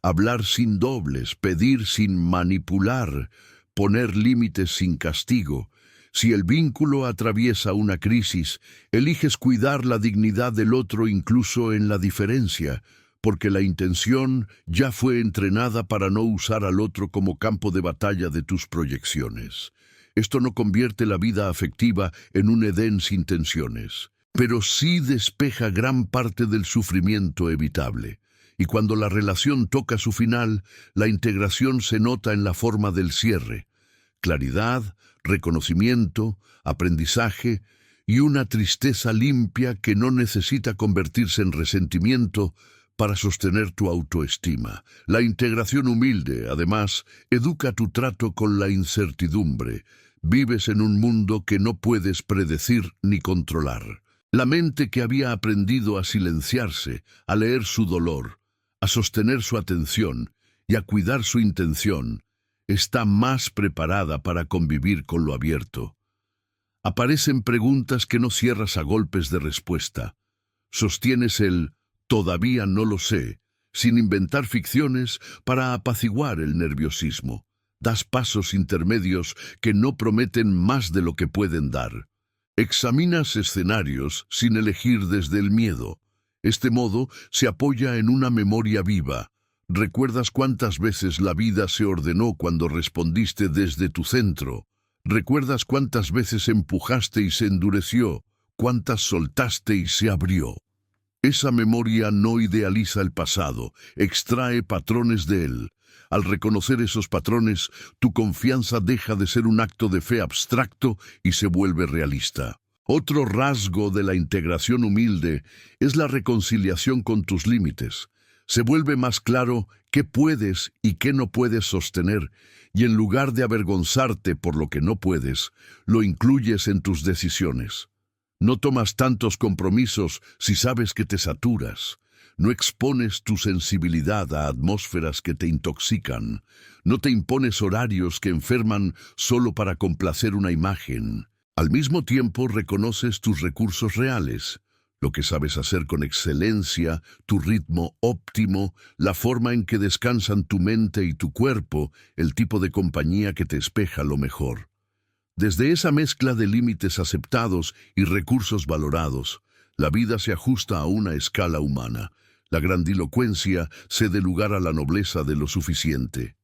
S1: hablar sin dobles, pedir sin manipular, poner límites sin castigo. Si el vínculo atraviesa una crisis, eliges cuidar la dignidad del otro incluso en la diferencia, porque la intención ya fue entrenada para no usar al otro como campo de batalla de tus proyecciones. Esto no convierte la vida afectiva en un Edén sin tensiones, pero sí despeja gran parte del sufrimiento evitable. Y cuando la relación toca su final, la integración se nota en la forma del cierre. Claridad, reconocimiento, aprendizaje y una tristeza limpia que no necesita convertirse en resentimiento para sostener tu autoestima. La integración humilde, además, educa tu trato con la incertidumbre. Vives en un mundo que no puedes predecir ni controlar. La mente que había aprendido a silenciarse, a leer su dolor, a sostener su atención y a cuidar su intención, está más preparada para convivir con lo abierto. Aparecen preguntas que no cierras a golpes de respuesta. Sostienes el «todavía no lo sé», sin inventar ficciones para apaciguar el nerviosismo. Das pasos intermedios que no prometen más de lo que pueden dar. Examinas escenarios sin elegir desde el miedo. Este modo se apoya en una memoria viva. ¿Recuerdas cuántas veces la vida se ordenó cuando respondiste desde tu centro? ¿Recuerdas cuántas veces empujaste y se endureció? ¿Cuántas soltaste y se abrió? Esa memoria no idealiza el pasado, extrae patrones de él. Al reconocer esos patrones, tu confianza deja de ser un acto de fe abstracto y se vuelve realista. Otro rasgo de la integración humilde es la reconciliación con tus límites. Se vuelve más claro qué puedes y qué no puedes sostener, y en lugar de avergonzarte por lo que no puedes, lo incluyes en tus decisiones. No tomas tantos compromisos si sabes que te saturas. No expones tu sensibilidad a atmósferas que te intoxican. No te impones horarios que enferman solo para complacer una imagen. Al mismo tiempo reconoces tus recursos reales, lo que sabes hacer con excelencia, tu ritmo óptimo, la forma en que descansan tu mente y tu cuerpo, el tipo de compañía que te espeja lo mejor. Desde esa mezcla de límites aceptados y recursos valorados, la vida se ajusta a una escala humana. La grandilocuencia cede lugar a la nobleza de lo suficiente.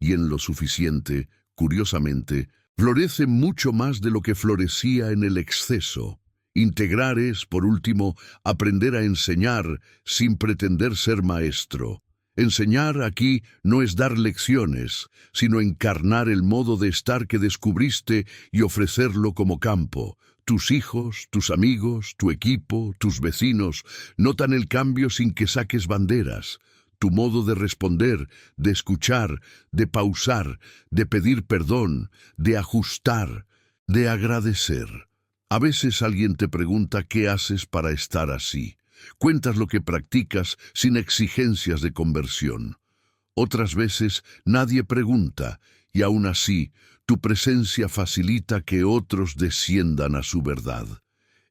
S1: Y en lo suficiente, curiosamente, florece mucho más de lo que florecía en el exceso. Integrar es, por último, aprender a enseñar sin pretender ser maestro. Enseñar aquí no es dar lecciones, sino encarnar el modo de estar que descubriste y ofrecerlo como campo. Tus hijos, tus amigos, tu equipo, tus vecinos notan el cambio sin que saques banderas. Tu modo de responder, de escuchar, de pausar, de pedir perdón, de ajustar, de agradecer. A veces alguien te pregunta qué haces para estar así. Cuentas lo que practicas sin exigencias de conversión. Otras veces nadie pregunta, y aún así, tu presencia facilita que otros desciendan a su verdad.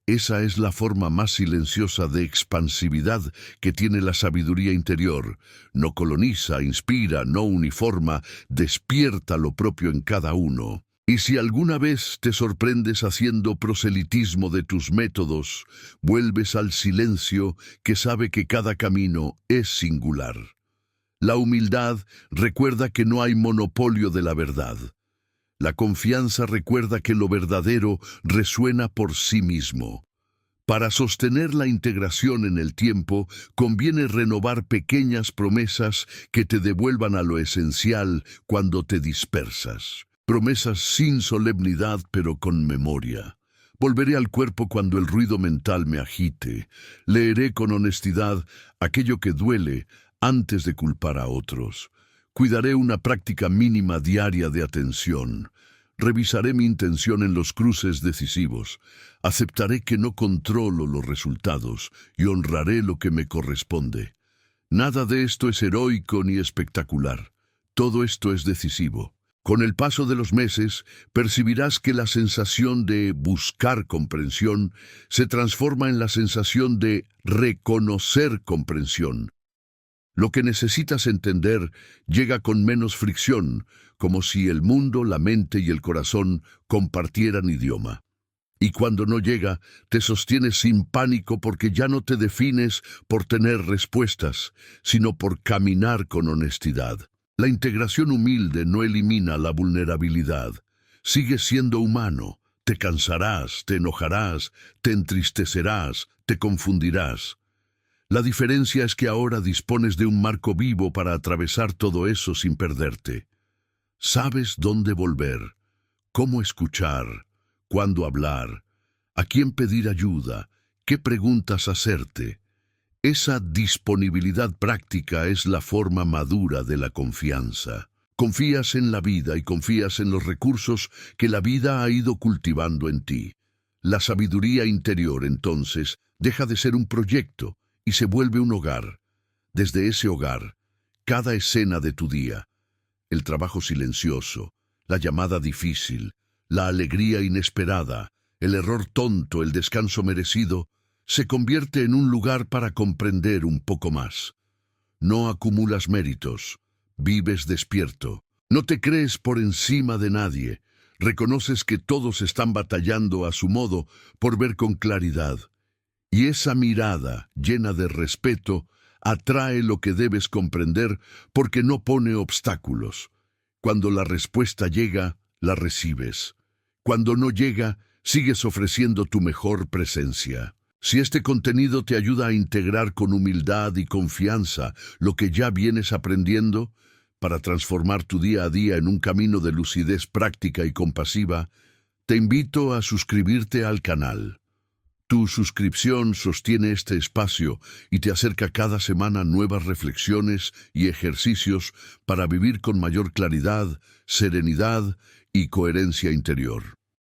S1: Esa es la forma más silenciosa de expansividad que tiene la sabiduría interior. No coloniza, inspira, no uniforma, despierta lo propio en cada uno. Y si alguna vez te sorprendes haciendo proselitismo de tus métodos, vuelves al silencio que sabe que cada camino es singular. La humildad recuerda que no hay monopolio de la verdad. La confianza recuerda que lo verdadero resuena por sí mismo. Para sostener la integración en el tiempo, conviene renovar pequeñas promesas que te devuelvan a lo esencial cuando te dispersas. Promesas sin solemnidad pero con memoria. Volveré al cuerpo cuando el ruido mental me agite. Leeré con honestidad aquello que duele antes de culpar a otros. Cuidaré una práctica mínima diaria de atención. Revisaré mi intención en los cruces decisivos. Aceptaré que no controlo los resultados y honraré lo que me corresponde. Nada de esto es heroico ni espectacular. Todo esto es decisivo. Con el paso de los meses, percibirás que la sensación de buscar comprensión se transforma en la sensación de reconocer comprensión. Lo que necesitas entender llega con menos fricción, como si el mundo, la mente y el corazón compartieran idioma. Y cuando no llega, te sostienes sin pánico porque ya no te defines por tener respuestas, sino por caminar con honestidad. La integración humilde no elimina la vulnerabilidad. Sigues siendo humano. Te cansarás, te enojarás, te entristecerás, te confundirás. La diferencia es que ahora dispones de un marco vivo para atravesar todo eso sin perderte. Sabes dónde volver, cómo escuchar, cuándo hablar, a quién pedir ayuda, qué preguntas hacerte. Esa disponibilidad práctica es la forma madura de la confianza. Confías en la vida y confías en los recursos que la vida ha ido cultivando en ti. La sabiduría interior, entonces, deja de ser un proyecto y se vuelve un hogar. Desde ese hogar, cada escena de tu día, el trabajo silencioso, la llamada difícil, la alegría inesperada, el error tonto, el descanso merecido, se convierte en un lugar para comprender un poco más. No acumulas méritos, vives despierto. No te crees por encima de nadie. Reconoces que todos están batallando a su modo por ver con claridad. Y esa mirada, llena de respeto, atrae lo que debes comprender porque no pone obstáculos. Cuando la respuesta llega, la recibes. Cuando no llega, sigues ofreciendo tu mejor presencia. Si este contenido te ayuda a integrar con humildad y confianza lo que ya vienes aprendiendo, para transformar tu día a día en un camino de lucidez práctica y compasiva, te invito a suscribirte al canal. Tu suscripción sostiene este espacio y te acerca cada semana nuevas reflexiones y ejercicios para vivir con mayor claridad, serenidad y coherencia interior.